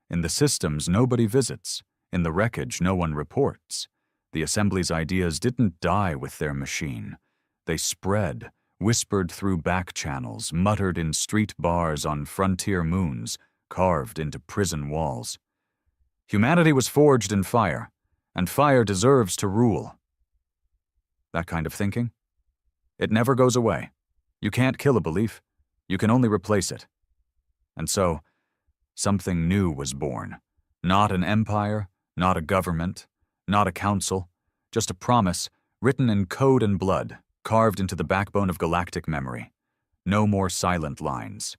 In the systems nobody visits, in the wreckage no one reports. The Assembly's ideas didn't die with their machine. They spread, whispered through back channels, muttered in street bars on frontier moons, carved into prison walls. Humanity was forged in fire, and fire deserves to rule. That kind of thinking? It never goes away. You can't kill a belief. You can only replace it. And so, something new was born. Not an empire, not a government, not a council, just a promise written in code and blood, carved into the backbone of galactic memory. No more silent lines.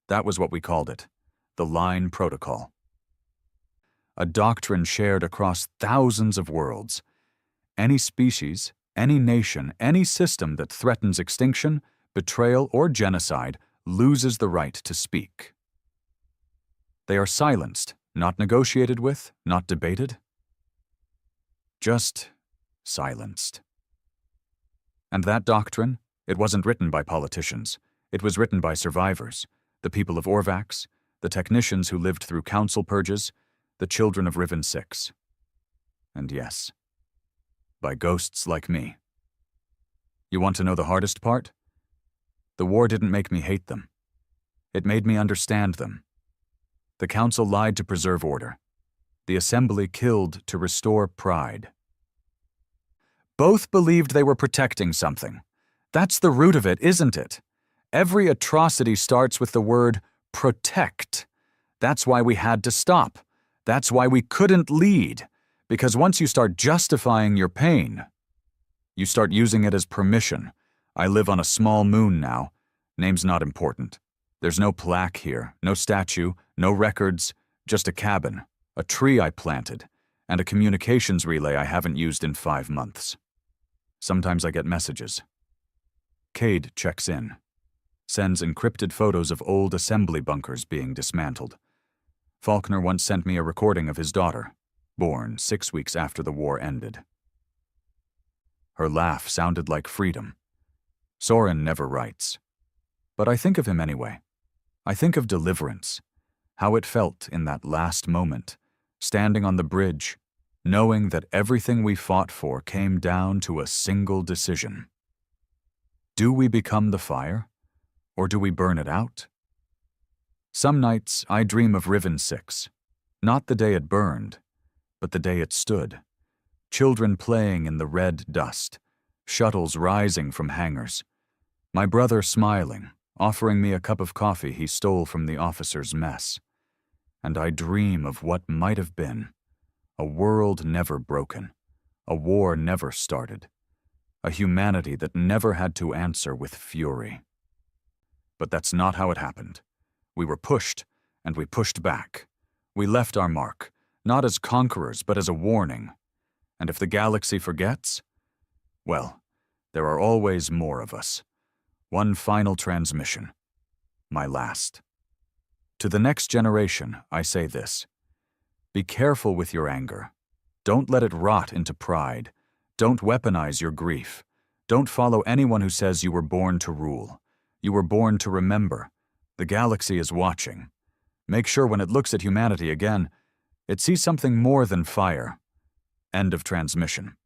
That was what we called it, the Line Protocol. A doctrine shared across thousands of worlds. Any species, any nation, any system that threatens extinction, betrayal, or genocide loses the right to speak. They are silenced, not negotiated with, not debated. Just silenced. And that doctrine, it wasn't written by politicians. It was written by survivors, the people of Orvax, the technicians who lived through council purges, the children of Riven 6. And yes, by ghosts like me. You want to know the hardest part? The war didn't make me hate them. It made me understand them. The council lied to preserve order. The assembly killed to restore pride. Both believed they were protecting something. That's the root of it, isn't it? Every atrocity starts with the word protect. That's why we had to stop. That's why we couldn't lead. Because once you start justifying your pain, you start using it as permission. I live on a small moon now. Name's not important. There's no plaque here, no statue, no records, just a cabin, a tree I planted, and a communications relay I haven't used in 5 months. Sometimes I get messages. Cade checks in, sends encrypted photos of old assembly bunkers being dismantled. Faulkner once sent me a recording of his daughter, born 6 weeks after the war ended. Her laugh sounded like freedom. Soren never writes. But I think of him anyway. I think of deliverance, how it felt in that last moment, standing on the bridge, knowing that everything we fought for came down to a single decision. Do we become the fire, or do we burn it out? Some nights I dream of Riven 6, not the day it burned, but the day it stood. Children playing in the red dust, shuttles rising from hangars, my brother smiling, offering me a cup of coffee he stole from the officers' mess. And I dream of what might have been, a world never broken, a war never started, a humanity that never had to answer with fury. But that's not how it happened. We were pushed, and we pushed back. We left our mark, not as conquerors, but as a warning. And if the galaxy forgets, well, there are always more of us. One final transmission, my last. To the next generation, I say this. Be careful with your anger. Don't let it rot into pride. Don't weaponize your grief. Don't follow anyone who says you were born to rule. You were born to remember. The galaxy is watching. Make sure when it looks at humanity again, it sees something more than fire. End of transmission.